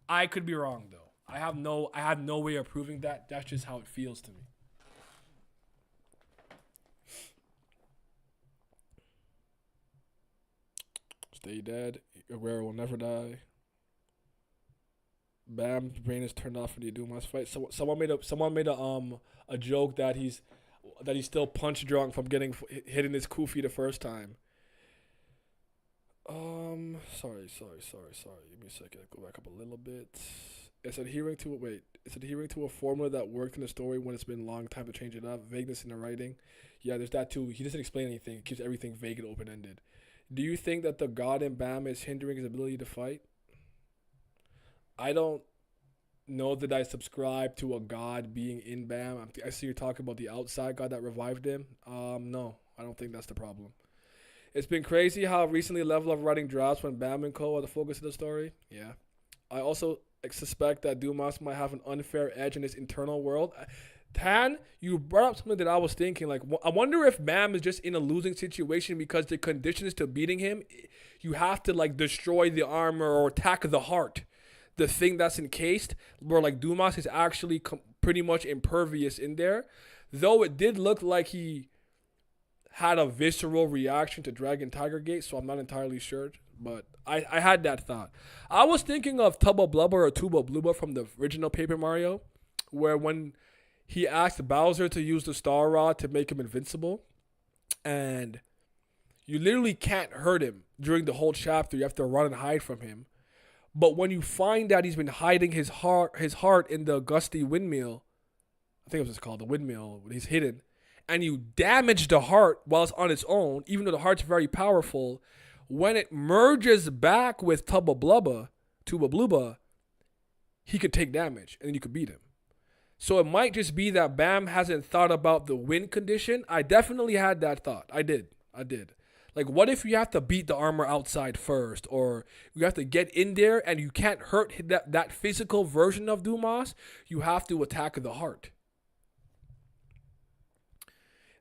I could be wrong though. I have no way of proving that. That's just how it feels to me. Stay dead. Aguero will never die. Bam's brain is turned off when you do Dumas fight. So, someone made a joke that he's still punch drunk from getting hitting his kufi the first time. Sorry. Give me a second. Go back up a little bit. It's adhering to a formula that worked in the story when it's been a long time to change it up. Vagueness in the writing. Yeah, there's that too. He doesn't explain anything. He keeps everything vague and open ended. Do you think that the god in Bam is hindering his ability to fight? I don't know that I subscribe to a god being in Bam. I see you're talking about the outside god that revived him. No, I don't think that's the problem. It's been crazy how recently level of writing drops when Bam and Co are the focus of the story. Yeah. I also suspect that Dumas might have an unfair edge in his internal world. Tan, you brought up something that I was thinking. Like, I wonder if Bam is just in a losing situation because the conditions to beating him, you have to like destroy the armor or attack the heart, the thing that's encased. Where like Dumas is actually pretty much impervious in there, though it did look like he had a visceral reaction to Dragon Tiger Gate, so I'm not entirely sure. But I had that thought. I was thinking of Tubba Blubber or Tuba Blubba from the original Paper Mario, where when he asked Bowser to use the Star Rod to make him invincible, and you literally can't hurt him during the whole chapter. You have to run and hide from him. But when you find that he's been hiding his heart in the gusty windmill, I think it was just called the windmill, when he's hidden, and you damage the heart while it's on its own, even though the heart's very powerful, when it merges back with Tuba Blubba, he could take damage, and then you could beat him. So it might just be that Bam hasn't thought about the win condition. I definitely had that thought. I did. Like, what if you have to beat the armor outside first, or you have to get in there and you can't hurt that physical version of Dumas? You have to attack the heart.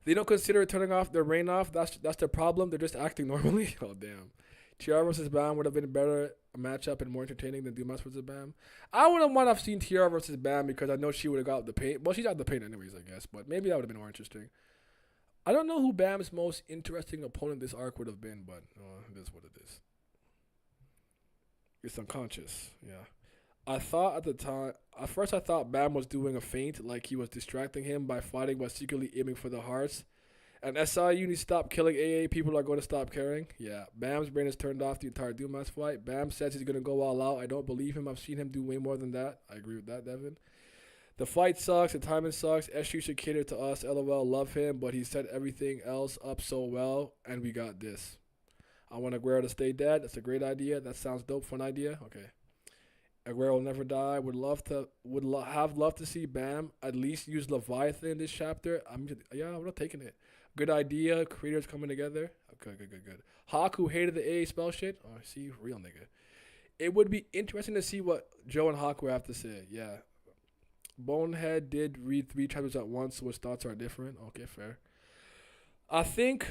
They don't consider turning off their rain off. That's their problem. They're just acting normally. Oh, damn. Tiara versus Bam would have been a better matchup and more entertaining than Dumas versus Bam. I wouldn't want to have seen Tiara versus Bam because I know she would have got the paint. Well, she's got the paint anyways, I guess. But maybe that would have been more interesting. I don't know who Bam's most interesting opponent this arc would have been, but it is what it is. It's unconscious, yeah. I thought at first I thought Bam was doing a feint, like he was distracting him by fighting while secretly aiming for the hearts. And SIU needs to stop killing AA, people are going to stop caring. Yeah, Bam's brain is turned off the entire Dumas fight. Bam says he's going to go all out. I don't believe him. I've seen him do way more than that. I agree with that, Devin. The fight sucks. The timing sucks. SU should cater to us. LOL, love him, but he set everything else up so well, and we got this. I want Aguero to stay dead. That's a great idea. That sounds dope. Fun idea. Okay. Aguero will never die. Would love to see Bam at least use Leviathan in this chapter. I'm not taking it. Good idea. Creators coming together. Okay, good. Hawk, who hated the AA spell shit. Oh, see, real nigga. It would be interesting to see what Joe and Hawk would have to say. Yeah. Bonehead did read 3 chapters at once, so his thoughts are different. Okay, fair. I think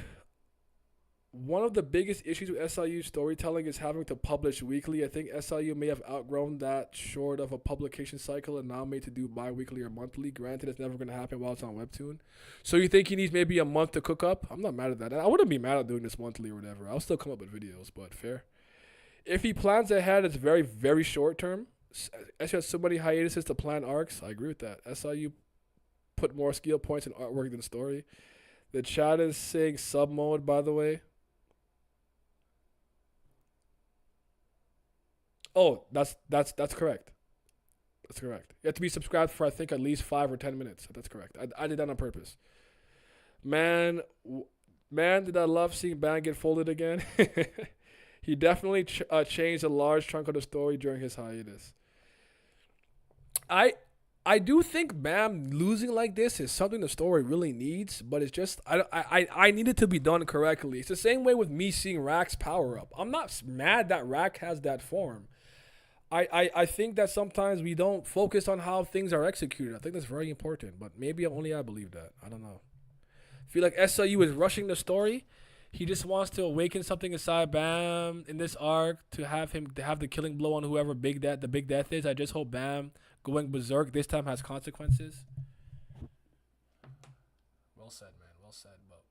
one of the biggest issues with SIU storytelling is having to publish weekly. I think SIU may have outgrown that short of a publication cycle and now made to do bi-weekly or monthly. Granted, it's never going to happen while it's on Webtoon. So you think he needs maybe a month to cook up? I'm not mad at that. I wouldn't be mad at doing this monthly or whatever. I'll still come up with videos, but fair. If he plans ahead, it's very, very short term. SIU has so many hiatuses to plan arcs. I agree with that. SIU put more skill points in artwork than story. The chat is saying sub mode, by the way. Oh, that's correct. That's correct. You have to be subscribed for I think at least 5 or 10 minutes. That's correct. I did that on purpose. Man, did I love seeing Bam get folded again? He definitely changed a large chunk of the story during his hiatus. I do think Bam losing like this is something the story really needs, but it's just I need it to be done correctly. It's the same way with me seeing Rack's power up. I'm not mad that Rack has that form. I think that sometimes we don't focus on how things are executed. I think that's very important, but maybe only I believe that. I don't know. I feel like SIU is rushing the story. He just wants to awaken something inside Bam in this arc to have the killing blow on whoever the big death is. I just hope Bam going berserk this time has consequences. Well said, man. Well said, but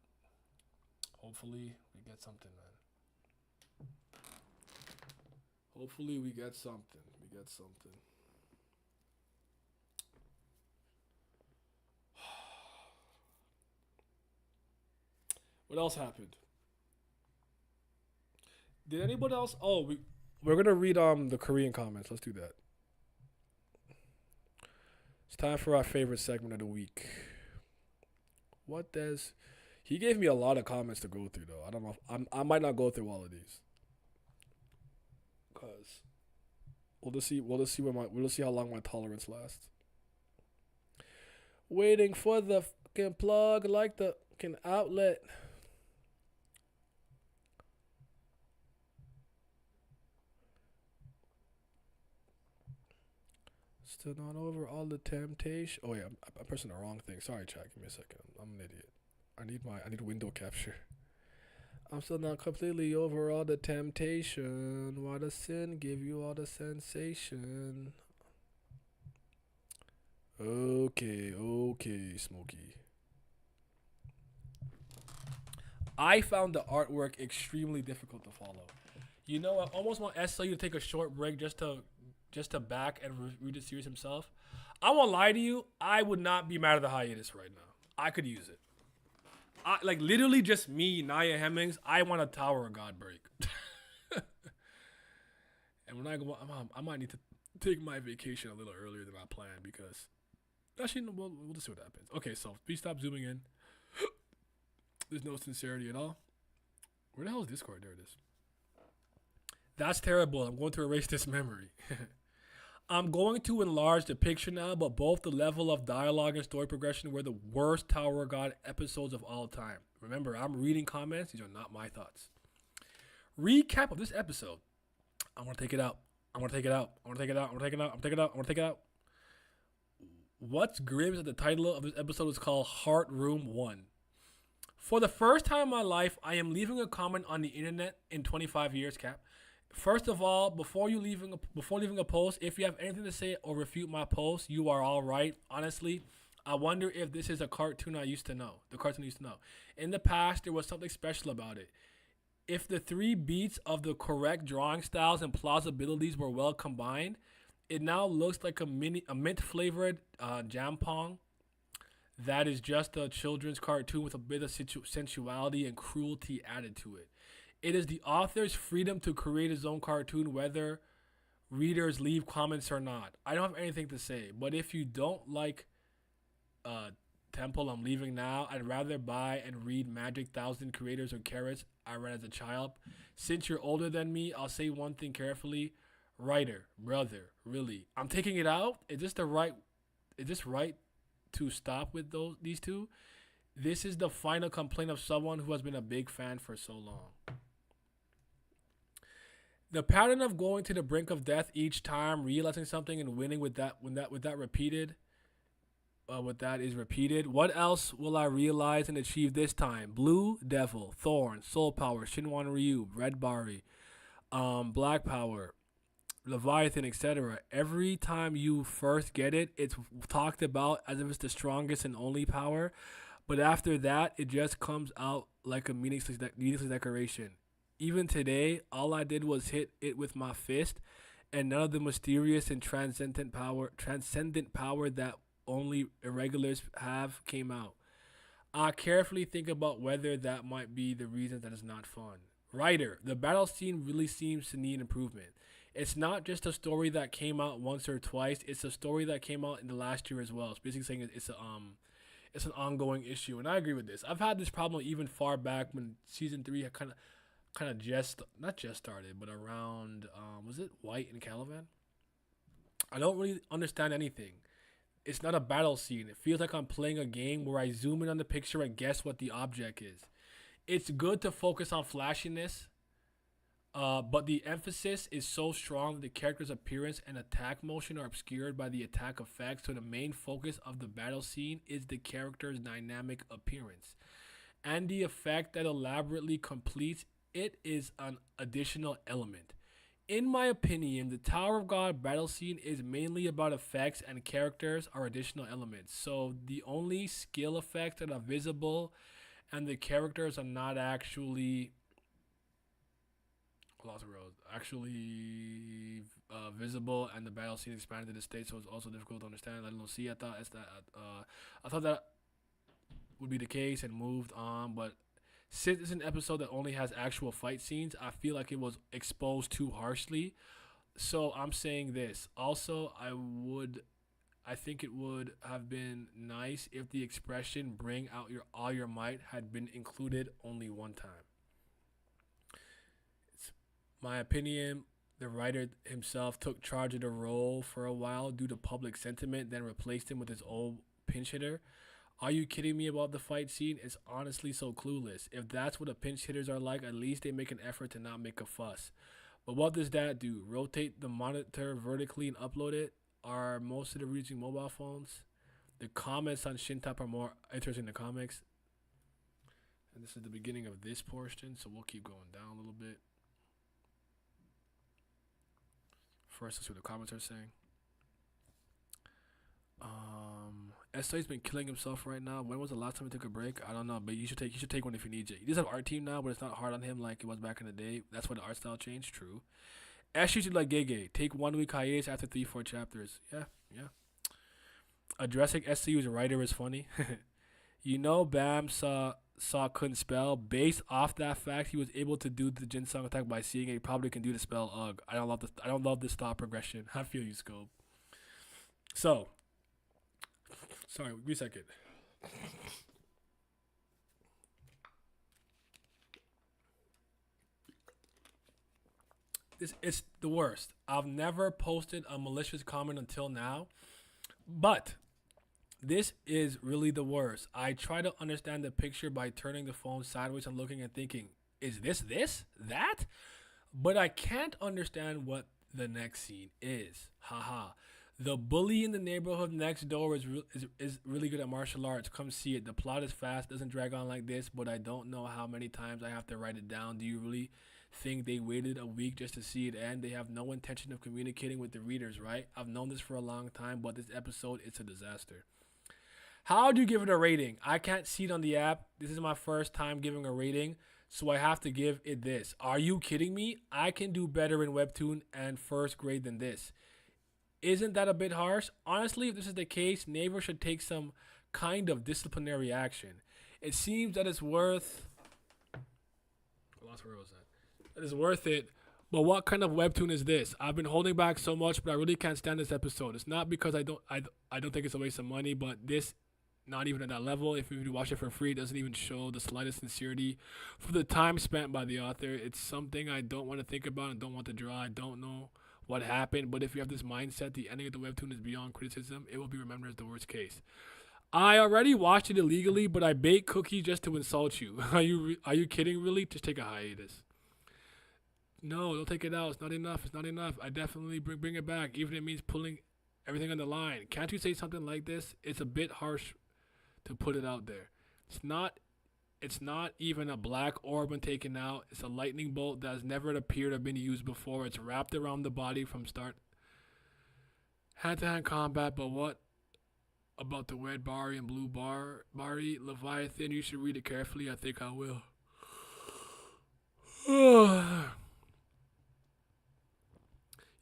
hopefully we get something, man. Hopefully we get something. We get something. What else happened? Did anybody else? Oh, we're gonna read the Korean comments. Let's do that. It's time for our favorite segment of the week. What does he gave me a lot of comments to go through though. I don't know. I might not go through all of these. Cause we'll just see. We'll just see how long my tolerance lasts. Waiting for the fucking plug like the fucking outlet. Still not over all the temptation. Oh yeah, I'm pressing the wrong thing. Sorry, chat. Give me a second. I'm an idiot. I need window capture. I'm still not completely over all the temptation. Why does sin give you all the sensation? Okay, Smokey. I found the artwork extremely difficult to follow. You know, I almost want SLU to take a short break just to back and read the series himself. I won't lie to you. I would not be mad at the hiatus right now. I could use it. Like literally just me, Nia Hemmings. I want a Tower of God break. And when I go, I might need to take my vacation a little earlier than I planned because actually, no, we'll just see what happens. Okay, so please stop zooming in. There's no sincerity at all. Where the hell is Discord? There it is. That's terrible. I'm going to erase this memory. I'm going to enlarge the picture now, but both the level of dialogue and story progression were the worst Tower of God episodes of all time. Remember, I'm reading comments. These are not my thoughts. Recap of this episode. I want to take it out. What's grim is that the title of this episode is called Heart Room 1. For the first time in my life, I am leaving a comment on the internet in 25 years, Cap. First of all, before leaving a post, if you have anything to say or refute my post, you are all right. Honestly, I wonder if this is a cartoon I used to know. The cartoon I used to know. In the past, there was something special about it. If the three beats of the correct drawing styles and plausibilities were well combined, it now looks like a mint flavored jam pong. That is just a children's cartoon with a bit of sensuality and cruelty added to it. It is the author's freedom to create his own cartoon, whether readers leave comments or not. I don't have anything to say, but if you don't like Temple, I'm leaving now. I'd rather buy and read Magic 1,000 Creators or Carrots I read as a child. Since you're older than me, I'll say one thing carefully. Writer, brother, really, I'm taking it out. Is this right to stop with these two? This is the final complaint of someone who has been a big fan for so long. The pattern of going to the brink of death each time, realizing something and winning with that is repeated. What else will I realize and achieve this time? Blue Devil, Thorn, Soul Power, Shinwan Ryu, Red Bari, Black Power, Leviathan, etc. Every time you first get it, it's talked about as if it's the strongest and only power. But after that, it just comes out like a meaningless decoration. Even today, all I did was hit it with my fist, and none of the mysterious and transcendent power that only irregulars have came out. I carefully think about whether that might be the reason that it's not fun. Writer, the battle scene really seems to need improvement. It's not just a story that came out once or twice. It's a story that came out in the last year as well. It's basically saying it's an ongoing issue, and I agree with this. I've had this problem even far back when season 3 had kind of not just started, but around was it White and Caliban? I don't really understand anything. It's not a battle scene. It feels like I'm playing a game where I zoom in on the picture and guess what the object is. It's good to focus on flashiness, but the emphasis is so strong that the character's appearance and attack motion are obscured by the attack effects, so the main focus of the battle scene is the character's dynamic appearance. And the effect that elaborately completes it is an additional element. In my opinion, the Tower of God battle scene is mainly about effects and characters are additional elements. So the only skill effects that are visible and the characters are not actually Lost Road. actually visible, and the battle scene expanded to the state, so it's also difficult to understand. I don't see. I thought that would be the case and moved on, but since it's an episode that only has actual fight scenes, I feel like it was exposed too harshly. So I'm saying this. Also, I think it would have been nice if the expression "bring out your all your might" had been included only one time. It's my opinion. The writer himself took charge of the role for a while due to public sentiment, then replaced him with his old pinch hitter. Are you kidding me about the fight scene? It's honestly so clueless. If that's what the pinch hitters are like, at least they make an effort to not make a fuss. But what does that do? Rotate the monitor vertically and upload it? Are most of the using mobile phones? The comments on Shintop are more interesting than comics. And this is the beginning of this portion, so we'll keep going down a little bit. First, let's see what the comments are saying. SA's been killing himself right now. When was the last time he took a break? I don't know, but you should take one if you need it. He does have art team now, but it's not hard on him like it was back in the day. That's why the art style changed. True. Ash should like Gege. Take 1 week hiatus after 3-4 chapters. Yeah. Addressing SCU as a writer is funny. Baam saw couldn't spell. Based off that fact, he was able to do the Jin Song attack by seeing it. He probably can do the spell Ugh. I don't love this thought progression. I feel you, Scope. So, sorry, give me a second. It's the worst. I've never posted a malicious comment until now, but this is really the worst. I try to understand the picture by turning the phone sideways and looking and thinking, is this, that? But I can't understand what the next scene is. Haha. The bully in the neighborhood next door is really good at martial arts. Come see it. The plot is fast, doesn't drag on like this, but I don't know how many times I have to write it down. Do you really think they waited a week just to see it end? They have no intention of communicating with the readers, right? I've known this for a long time, but this episode, it's a disaster. How do you give it a rating? I can't see it on the app. This is my first time giving a rating, so I have to give it this. Are you kidding me? I can do better in Webtoon and first grade than this. Isn't that a bit harsh? Honestly, if this is the case, Naver should take some kind of disciplinary action. It seems that it's worth... I lost where was that. That is worth it. But what kind of Webtoon is this? I've been holding back so much, but I really can't stand this episode. It's not because I don't think it's a waste of money, but this, not even at that level. If you watch it for free, it doesn't even show the slightest sincerity for the time spent by the author. It's something I don't want to think about and don't want to draw. I don't know what happened, but if you have this mindset, the ending of the Webtoon is beyond criticism, it will be remembered as the worst case. I already watched it illegally, but I baked cookies just to insult you. Are you kidding, really? Just take a hiatus. No, don't take it out. It's not enough. I definitely bring it back, even if it means pulling everything on the line. Can't you say something like this? It's a bit harsh to put it out there. It's not even a black orb when taken out. It's a lightning bolt that has never appeared or been used before. It's wrapped around the body from start. Hand-to-hand combat, but what about the red Bari and blue Bari? Leviathan, you should read it carefully. I think I will. You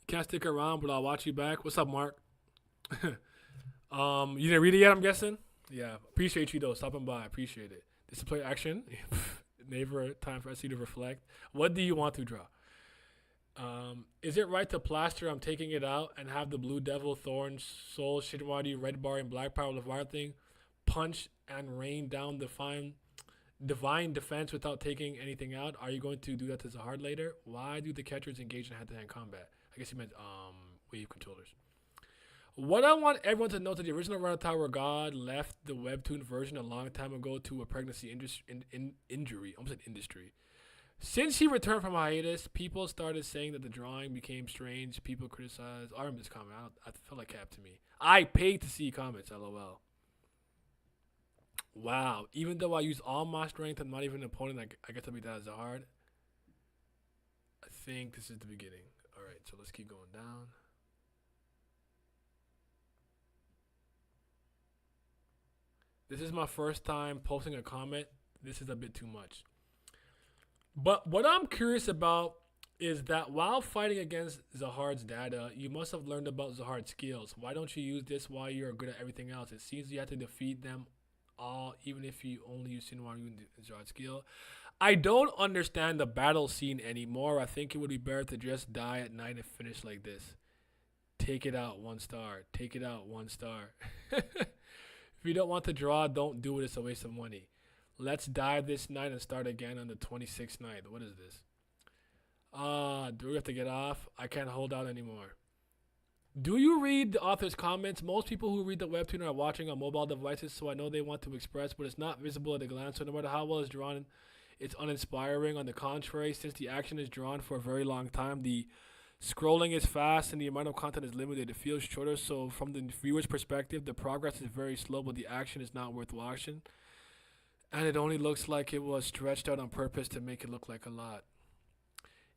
can't stick around, but I'll watch you back. What's up, Mark? You didn't read it yet, I'm guessing? Yeah, appreciate you, though. Stopping by. Appreciate it. Display action. Never time for us to reflect. What do you want to draw? Is it right to plaster? I'm taking it out and have the Blue Devil, Thorn, Soul, Shinwadi, Red Bar, and Black Power Leviathan punch and rain down divine defense without taking anything out. Are you going to do that to Zahard later? Why do the catchers engage in hand-to-hand combat? I guess he meant wave controllers. What I want everyone to know, that the original Run Tower God left the Webtoon version a long time ago to a pregnancy injury. Almost an industry. Since he returned from hiatus, people started saying that the drawing became strange. People criticized. I remember this comment. I felt like cap to me. I paid to see comments. LOL. Wow. Even though I use all my strength, I'm not even an opponent. I get to beat that as hard. I think this is the beginning. All right, so let's keep going down. This is my first time posting a comment. This is a bit too much. But what I'm curious about is that while fighting against Zahard's data, you must have learned about Zahard's skills. Why don't you use this while you're good at everything else? It seems you have to defeat them all, even if you only use Sinwar Zahard's skill. I don't understand the battle scene anymore. I think it would be better to just die at night and finish like this. Take it out, 1 star. Take it out, 1 star. If you don't want to draw, don't do it. It's a waste of money. Let's die this night and start again on the 26th night. What is this? Do we have to get off? I can't hold out anymore. Do you read the author's comments? Most people who read the webtoon are watching on mobile devices, so I know they want to express, but it's not visible at a glance. So no matter how well it's drawn, it's uninspiring. On the contrary, since the action is drawn for a very long time, the scrolling is fast and the amount of content is limited. It feels shorter, so from the viewer's perspective, the progress is very slow, but the action is not worth watching. And it only looks like it was stretched out on purpose to make it look like a lot.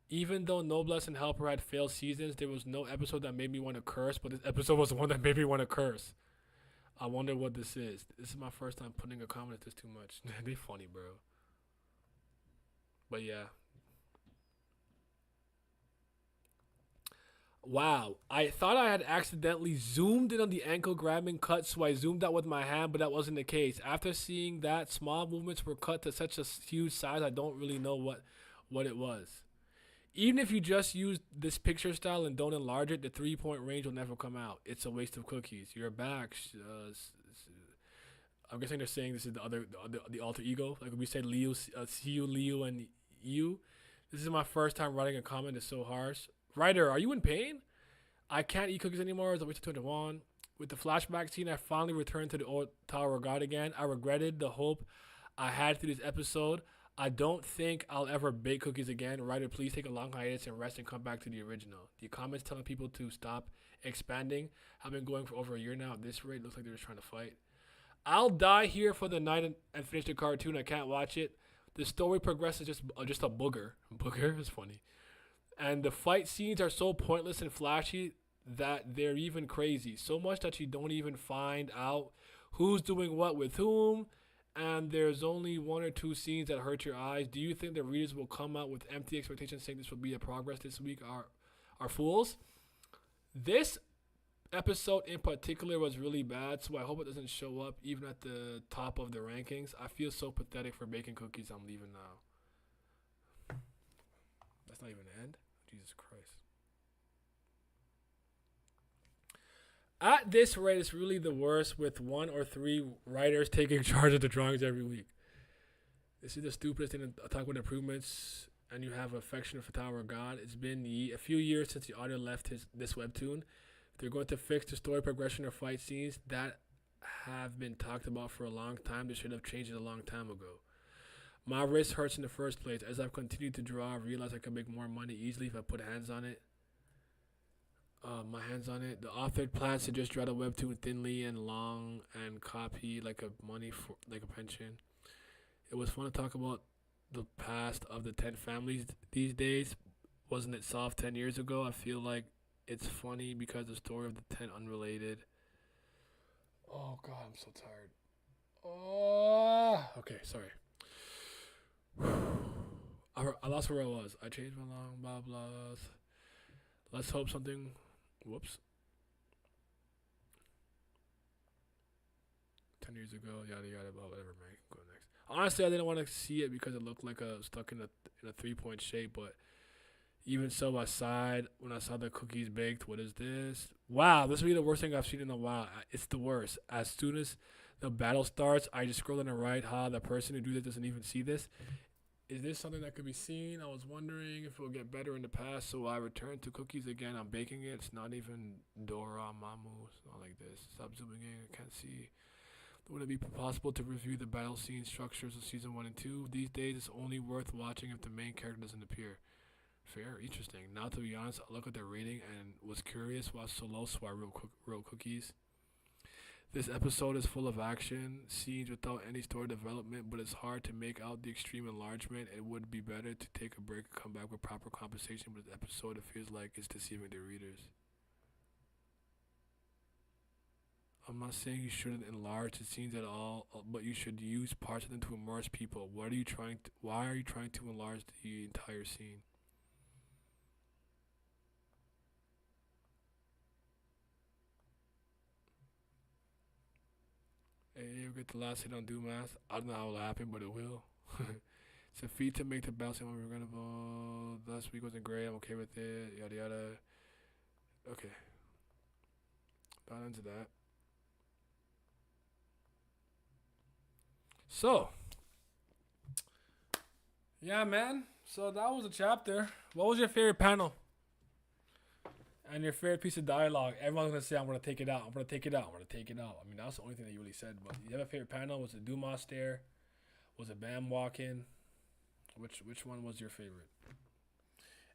Even though Noblesse and Helper had failed seasons, there was no episode that made me want to curse, but this episode was the one that made me want to curse. I wonder what this is. This is my first time putting a comment at this too much. They funny, bro. But yeah. Wow. I thought I had accidentally zoomed in on the ankle grabbing cut, so I zoomed out with my hand, but that wasn't the case. After seeing that, small movements were cut to such a huge size, I don't really know what it was. Even if you just use this picture style and don't enlarge it, the 3-point range will never come out. It's a waste of cookies. You're back. I'm guessing they're saying this is the alter ego. Like we said, Leo, Siu, Leo, and you. This is my first time writing a comment. It's so harsh. Writer, are you in pain? I can't eat cookies anymore. It's a waste of 21. With the flashback scene, I finally returned to the old Tower of God again. I regretted the hope I had through this episode. I don't think I'll ever bake cookies again. Writer, please take a long hiatus and rest and come back to the original. The comments telling people to stop expanding have been going for over a year now. At this rate, looks like they're just trying to fight. I'll die here for the night and finish the cartoon. I can't watch it. The story progresses just a booger. Booger is funny. And the fight scenes are so pointless and flashy that they're even crazy. So much that you don't even find out who's doing what with whom. And there's only 1 or 2 scenes that hurt your eyes. Do you think the readers will come out with empty expectations saying this will be a progress this week? Are fools? This episode in particular was really bad, so I hope it doesn't show up even at the top of the rankings. I feel so pathetic for baking cookies. I'm leaving now. That's not even the end? Jesus Christ. At this rate, it's really the worst, with 1 or 3 writers taking charge of the drawings every week. This is the stupidest thing to talk about improvements, and you have affection for Tower of God. It's been a few years since the author left this webtoon. If they're going to fix the story progression or fight scenes that have been talked about for a long time, they should have changed it a long time ago. My wrist hurts in the first place. As I've continued to draw, I realize I can make more money easily if I put hands on it. My hands on it. The author plans to just draw the webtoon thinly and long and copy like a pension. It was fun to talk about the past of the 10 families these days. Wasn't it solved 10 years ago? I feel like it's funny because the story of the 10 unrelated. Oh God, I'm so tired. Oh, okay, sorry. I lost where I was. I changed my long blah blahs. Let's hope something. Whoops. 10 years ago, yada yada, blah, whatever, man. Go next. Honestly, I didn't want to see it because it looked like I was stuck in a 3-point shape, but even so, I sighed when I saw the cookies baked. What is this? Wow, this will be the worst thing I've seen in a while. It's the worst. As soon as the battle starts, I just scroll on the right. The person who do that doesn't even see this. Is this something that could be seen? I was wondering if it will get better in the past, so I returned to cookies again. I'm baking it. It's not even Dora, Mamu. It's not like this. Stop zooming in. I can't see. Would it be possible to review the battle scene structures of season 1 and 2? These days, it's only worth watching if the main character doesn't appear. Fair, interesting. Now, to be honest, I looked at their rating and was curious why it's so low, so I wrote cookies. This episode is full of action scenes without any story development, but it's hard to make out the extreme enlargement. It would be better to take a break and come back with proper compensation, but this episode, it feels like it's deceiving the readers. I'm not saying you shouldn't enlarge the scenes at all, but you should use parts of them to immerse people. Why are you trying to enlarge the entire scene? get the last hit on Dumas. I don't know how it'll happen, but it will. It's a feat to make the bouncing when we're gonna ball. Last week wasn't great. I'm okay with it. Yada yada. Okay. Not into that. So, yeah, man. So that was a chapter. What was your favorite panel? And your favorite piece of dialogue? Everyone's gonna say, "I'm gonna take it out. I'm gonna take it out. I'm gonna take it out." I mean, that's the only thing that you really said. But you have a favorite panel? Was it Dumas stare? Was it Baam walking? Which one was your favorite?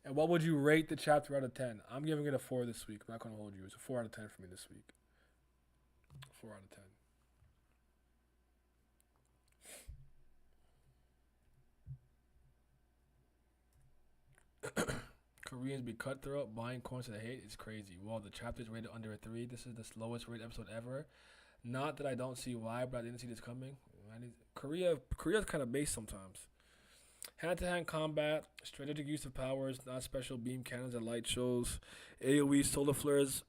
And what would you rate the chapter out of 10? I'm giving it a 4 this week. I'm not gonna hold you. It's a 4 out of 10 for me this week. 4 out of 10. Koreans be cutthroat, buying coins to the hate. It's crazy. Well, the chapter's rated under a 3. This is the slowest rated episode ever. Not that I don't see why, but I didn't see this coming. Korea's kind of base sometimes. Hand-to-hand combat, strategic use of powers, not special beam cannons and light shows. AoE solar flares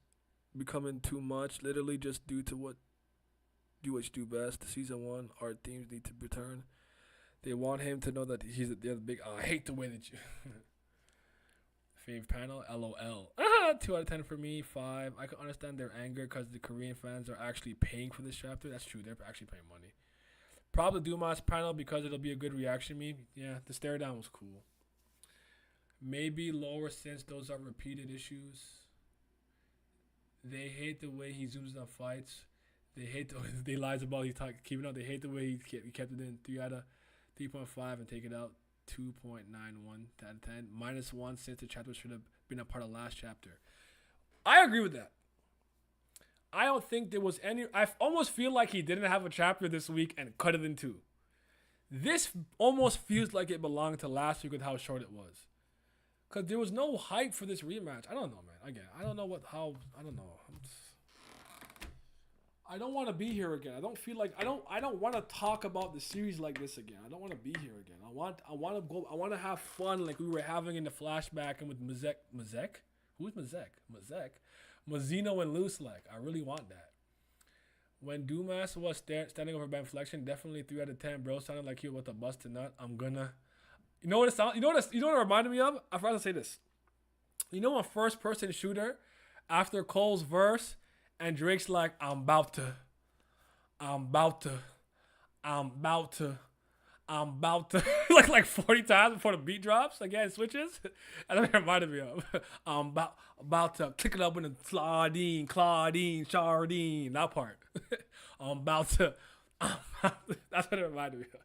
becoming too much. Literally just do what you do best. Season 1, art themes need to return. They want him to know that he's the big. I hate the way that you. Fave panel, LOL. 2 out of 10 for me. 5. I can understand their anger because the Korean fans are actually paying for this chapter. That's true. They're actually paying money. Probably Dumas panel because it'll be a good reaction meme. Yeah, the stare down was cool. Maybe lower since those are repeated issues. They hate the way he zooms in on fights. They hate the way they lies about keeping up. They hate the way he kept it in 3 out of 3.5 and take it out 2.91 out of 10. -1 since the chapter should have been a part of last chapter. I agree with that. I don't think there was any. I almost feel like he didn't have a chapter this week and cut it in 2. This almost feels like it belonged to last week with how short it was. Because there was no hype for this rematch. I don't know, man. Again, I don't know I don't know. I don't want to be here again. I don't feel like I don't want to talk about the series like this again. I don't want to be here again. I want to have fun like we were having in the flashback and with Mazek. Who's Mazek? Mazzino and Loose like. I really want that. When Dumas was standing over Baam Flexion, definitely 3 out of 10, bro. Sounded like he was about to bust a nut. I'm gonna. You know what it sound? You know what it reminded me of? I forgot to say this. You know a first person shooter after Cole's verse and Drake's like, I'm about to. like 40 times before the beat drops. Again, it switches. That's what it reminded me of. I'm about to click it up with the Claudine, Chardine. That part. That's what it reminded me of.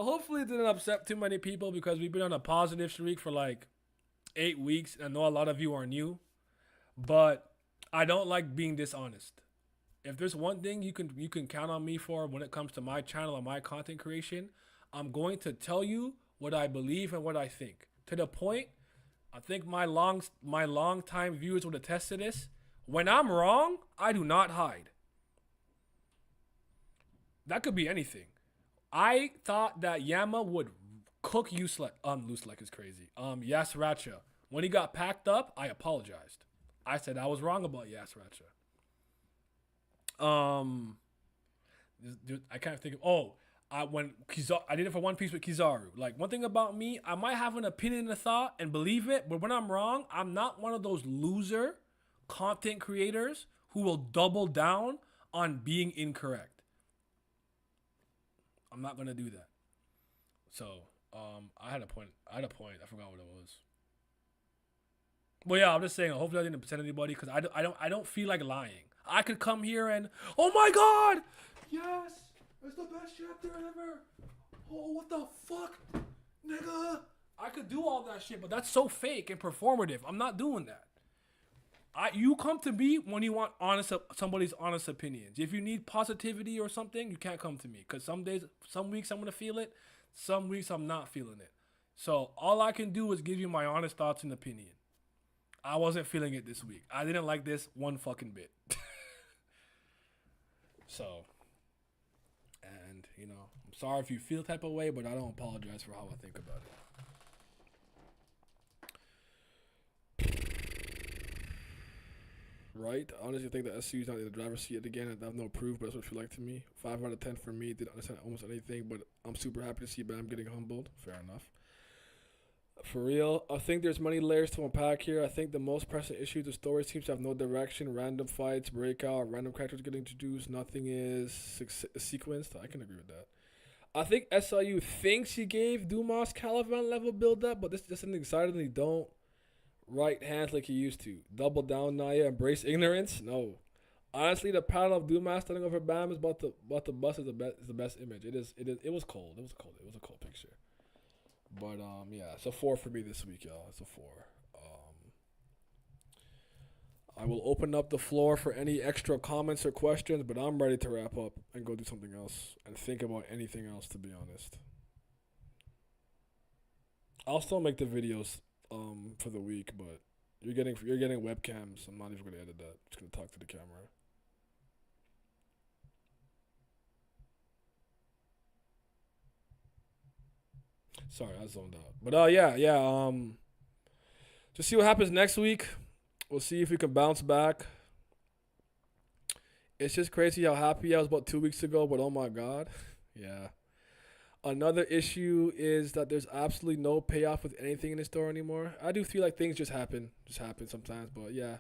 Hopefully it didn't upset too many people because we've been on a positive streak for like 8 weeks. I know a lot of you are new, but I don't like being dishonest. If there's one thing you can count on me for when it comes to my channel and my content creation, I'm going to tell you what I believe and what I think. To the point, I think my long time viewers would attest to this. When I'm wrong, I do not hide. That could be anything. I thought that Yama would cook Loose like is crazy. Yasracha. When he got packed up, I apologized. I said I was wrong about Yasracha. I can't think of. When I did it for One Piece with Kizaru. Like, one thing about me, I might have an opinion and a thought and believe it, but when I'm wrong, I'm not one of those loser content creators who will double down on being incorrect. I'm not gonna do that. So, I had a point. I forgot what it was. But yeah, I'm just saying. Hopefully, I didn't upset anybody because I don't feel like lying. I could come here and, oh my God, yes, it's the best chapter ever. Oh, what the fuck, nigga? I could do all that shit, but that's so fake and performative. I'm not doing that. You come to me when you want somebody's honest opinions. If you need positivity or something, you can't come to me because some weeks I'm gonna feel it, some weeks I'm not feeling it. So all I can do is give you my honest thoughts and opinion. I wasn't feeling it this week. I didn't like this one fucking bit. So, and I'm sorry if you feel type of way, but I don't apologize for how I think about it. right. I honestly think that SCU is not in the driver's seat again. I have no proof, but that's what it feels like to me. 5 out of 10 for me. Didn't understand almost anything, but I'm super happy to see Bam getting humbled. Fair enough. For real, I think there's many layers to unpack here. I think the most pressing issue, the story seems to have no direction. Random fights, breakout, random characters getting introduced. Nothing is sequenced. I can agree with that. I think SIU thinks he gave Dumas Caliban level build up, but this isn't exciting. They don't right hands like he used to. Double down, Naya. Embrace ignorance. No. Honestly, the panel of Dumas standing over Bam is about to bust is the best image. It is. It was cold. It was cold. It was a cold picture. But yeah, it's a 4 for me this week, y'all. It's a 4. I will open up the floor for any extra comments or questions, but I'm ready to wrap up and go do something else and think about anything else, to be honest. I'll still make the videos for the week, but you're getting webcams. I'm not even gonna edit that. Just gonna talk to the camera. Sorry, I zoned out. But yeah. Just see what happens next week. We'll see if we can bounce back. It's just crazy how happy I was about 2 weeks ago, but oh my God. Yeah. Another issue is that there's absolutely no payoff with anything in the store anymore. I do feel like things just happen sometimes, but yeah.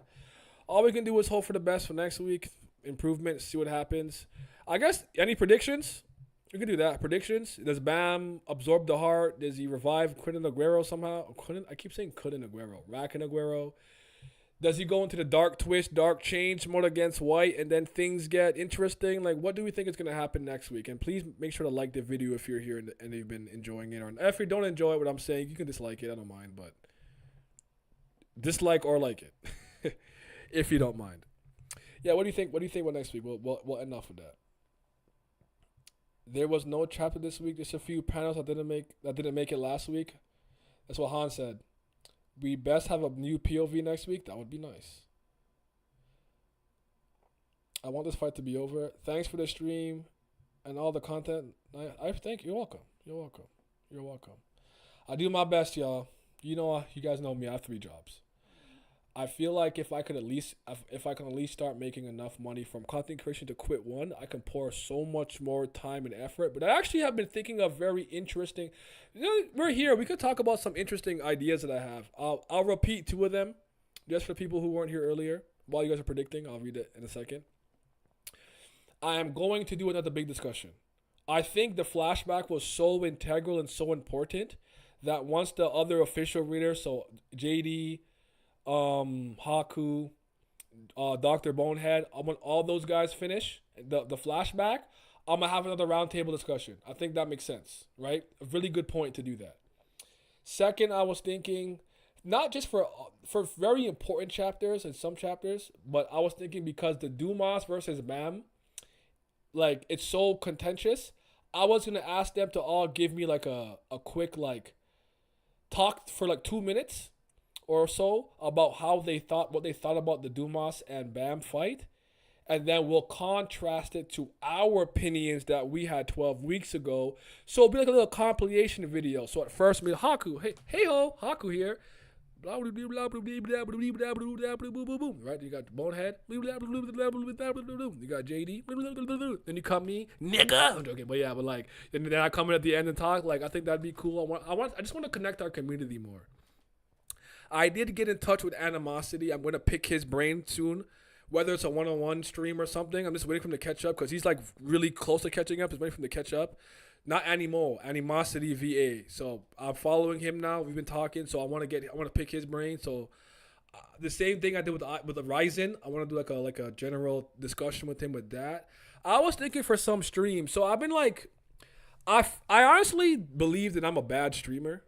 All we can do is hope for the best for next week. Improvement, see what happens. I guess, any predictions? We can do that. Predictions. Does Bam absorb the heart? Does he revive Quinton Aguero somehow? I keep saying Quinton Aguero. Rackin' Aguero. Does he go into the dark twist, dark change mode against White, and then things get interesting? Like, what do we think is going to happen next week? And please make sure to like the video if you're here and you've been enjoying it. Or if you don't enjoy what I'm saying, you can dislike it. I don't mind, but dislike or like it if you don't mind. Yeah, what do you think? What do you think about next week? We'll end off with that. There was no chapter this week. Just a few panels that didn't make it last week. That's what Han said. We best have a new POV next week. That would be nice. I want this fight to be over. Thanks for the stream and all the content. I thank you. You're welcome. You're welcome. You're welcome. I do my best, y'all. You know, you guys know me. I have 3 jobs. I feel like if I can at least start making enough money from content creation to quit one, I can pour so much more time and effort. But I actually have been thinking of very interesting. You know, we're here. We could talk about some interesting ideas that I have. I'll repeat 2 of them, just for people who weren't here earlier. While you guys are predicting, I'll read it in a second. I am going to do another big discussion. I think the flashback was so integral and so important that once the other official readers, so JD, Haku, Dr. Bonehead, when all those guys finish the flashback, I'm going to have another roundtable discussion. I think that makes sense, right? A really good point to do that. Second, I was thinking, not just for very important chapters and some chapters, but I was thinking because the Dumas versus Bam, like, it's so contentious, I was going to ask them to all give me, like, a quick, like, talk for, like, 2 minutes or so about what they thought about the Dumas and Bam fight, and then we'll contrast it to our opinions that we had 12 weeks ago. So it'll be like a little compilation video. So at first, me Haku, hey ho, Haku here. Blah blah blah blah blah blah blah blah blah blah. Right? You got Bonehead. You got JD. Then you come me, nigga. I'm joking, but yeah, but like, and then I come in at the end and talk. Like, I think that'd be cool. I just want to connect our community more. I did get in touch with Animosity. I'm going to pick his brain soon, whether it's a one-on-one stream or something. I'm just waiting for him to catch up because he's like really close to catching up. Just waiting for him to catch up. Not Animosity VA. So I'm following him now. We've been talking, so I want to pick his brain. So the same thing I did with the Ryzen. I want to do like a general discussion with him with that. I was thinking for some stream. So I've been like, I honestly believe that I'm a bad streamer.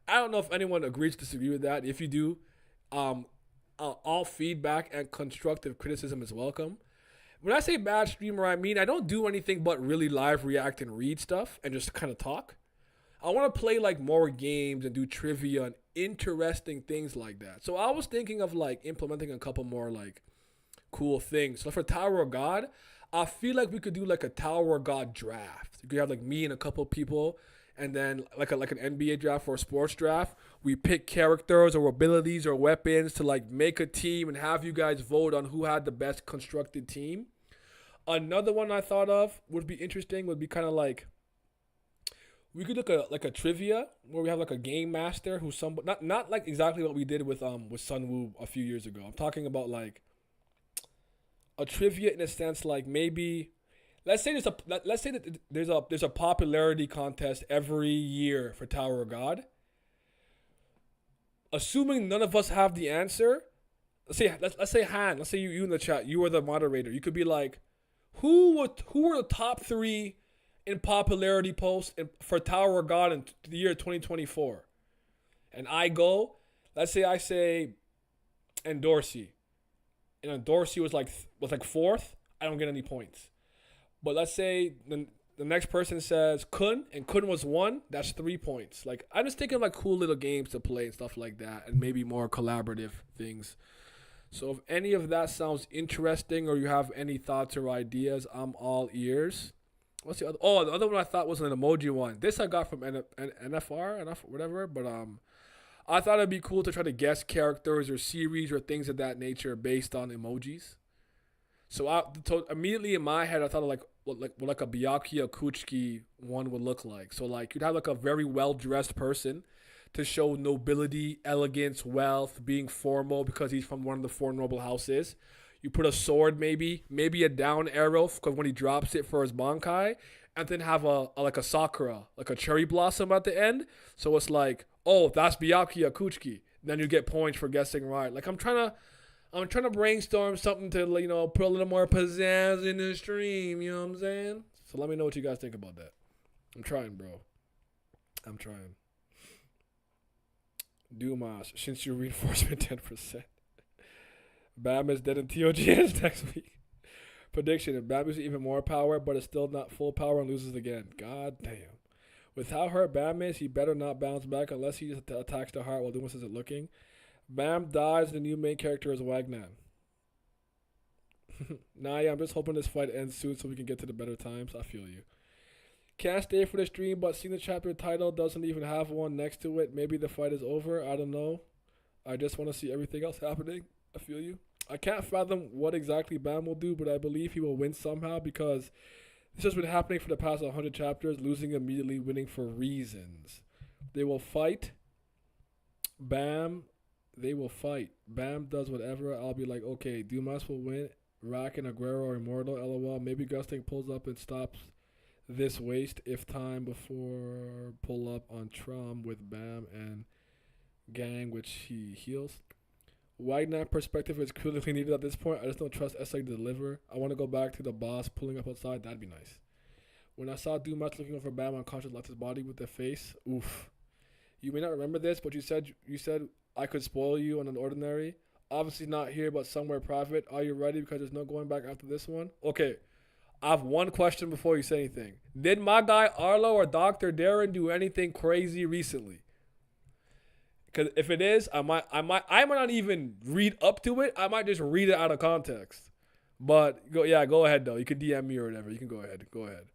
I don't know if anyone agrees to disagree with that. If you do, all feedback and constructive criticism is welcome. When I say bad streamer, I mean I don't do anything but really live react and read stuff and just kind of talk. I want to play like more games and do trivia and interesting things like that. So I was thinking of like implementing a couple more like cool things. So for Tower of God, I feel like we could do like a Tower of God draft. You could have like me and a couple people, and then like an NBA draft or a sports draft we pick characters or abilities or weapons to like make a team and have you guys vote on who had the best constructed team. Another one I thought of would be interesting would be kind of like we could look at like a trivia where we have like a game master who's some not like exactly what we did with Sunwoo a few years ago. I'm talking about like a trivia in a sense like maybe let's say that there's a popularity contest every year for Tower of God. Assuming none of us have the answer, let's say Han, let's say you in the chat, you are the moderator. You could be like, who were the top 3 in popularity posts for Tower of God in the year 2024? And I go, let's say I say Dorsey. And Dorsey was like 4th, I don't get any points. But let's say the next person says Kun, and Kun was 1, that's 3 points. Like, I'm just thinking like cool little games to play and stuff like that, and maybe more collaborative things. So if any of that sounds interesting or you have any thoughts or ideas, I'm all ears. What's the other? Oh, the other one I thought was an emoji one. This I got from NFR, whatever. But I thought it'd be cool to try to guess characters or series or things of that nature based on emojis. So immediately in my head, I thought of like a Byakuya Kuchiki one would look like. So like you'd have like a very well-dressed person to show nobility, elegance, wealth, being formal because he's from one of the 4 noble houses. You put a sword maybe a down arrow because when he drops it for his Bankai, and then have a sakura, like a cherry blossom at the end. So it's like, oh, that's Byakuya Kuchiki. Then you get points for guessing right. Like I'm trying to brainstorm something to, you know, put a little more pizzazz in the stream, you know what I'm saying? So let me know what you guys think about that. I'm trying, bro. I'm trying. Dumas, since you reinforcement 10%. Baam is dead in TOGS next week. Prediction, if Baam is even more power, but is still not full power and loses again. God damn. With how hurt Baam is, he better not bounce back unless he attacks the heart while Dumas isn't looking. Baam dies, the new main character is Wagnan. Nah, yeah, I'm just hoping this fight ends soon so we can get to the better times. I feel you. Can't stay for the stream, but seeing the chapter title doesn't even have one next to it. Maybe the fight is over. I don't know. I just want to see everything else happening. I feel you. I can't fathom what exactly Baam will do, but I believe he will win somehow because this has been happening for the past 100 chapters, losing immediately, winning for reasons. They will fight. Baam. They will fight. Baam does whatever. I'll be like, okay, Dumas will win. Rack and Aguero are immortal. LOL. Maybe Gusting pulls up and stops this waste if time before pull up on Trom with Baam and gang, which he heals. Wagner perspective is clearly needed at this point. I just don't trust SI to deliver. I want to go back to the boss pulling up outside. That'd be nice. When I saw Dumas looking over Baam unconscious left his body with the face. Oof. You may not remember this, but you said I could spoil you on an ordinary. Obviously not here, but somewhere private. Are you ready? Because there's no going back after this one. Okay. I have one question before you say anything. Did my guy Arlo or Dr. Darren do anything crazy recently? Because if it is, I might not even read up to it. I might just read it out of context. But go ahead though. You can DM me or whatever. You can go ahead. Go ahead.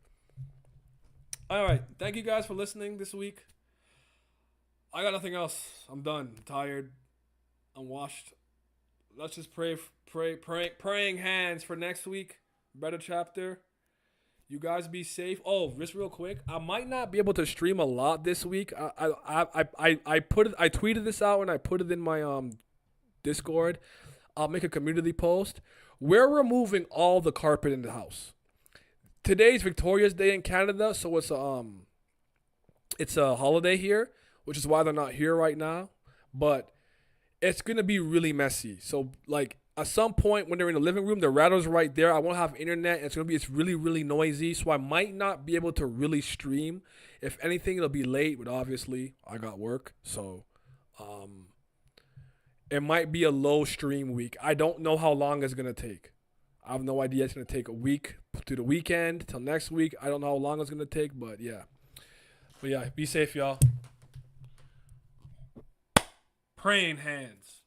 All right. Thank you guys for listening this week. I got nothing else. I'm done. I'm tired. I'm washed. Let's just praying hands for next week. Better chapter. You guys be safe. Oh, just real quick, I might not be able to stream a lot this week. I tweeted this out and I put it in my Discord. I'll make a community post. We're removing all the carpet in the house. Today's Victoria's Day in Canada, so it's a holiday here, which is why they're not here right now. But it's gonna be really messy. So like at some point when they're in the living room, the router's right there. I won't have internet. It's really, really noisy. So I might not be able to really stream. If anything, it'll be late, but obviously I got work. So it might be a low stream week. I don't know how long it's going to take. I have no idea. It's going to take a week to the weekend till next week. I don't know how long it's going to take, but yeah. But yeah, be safe, y'all. Praying hands.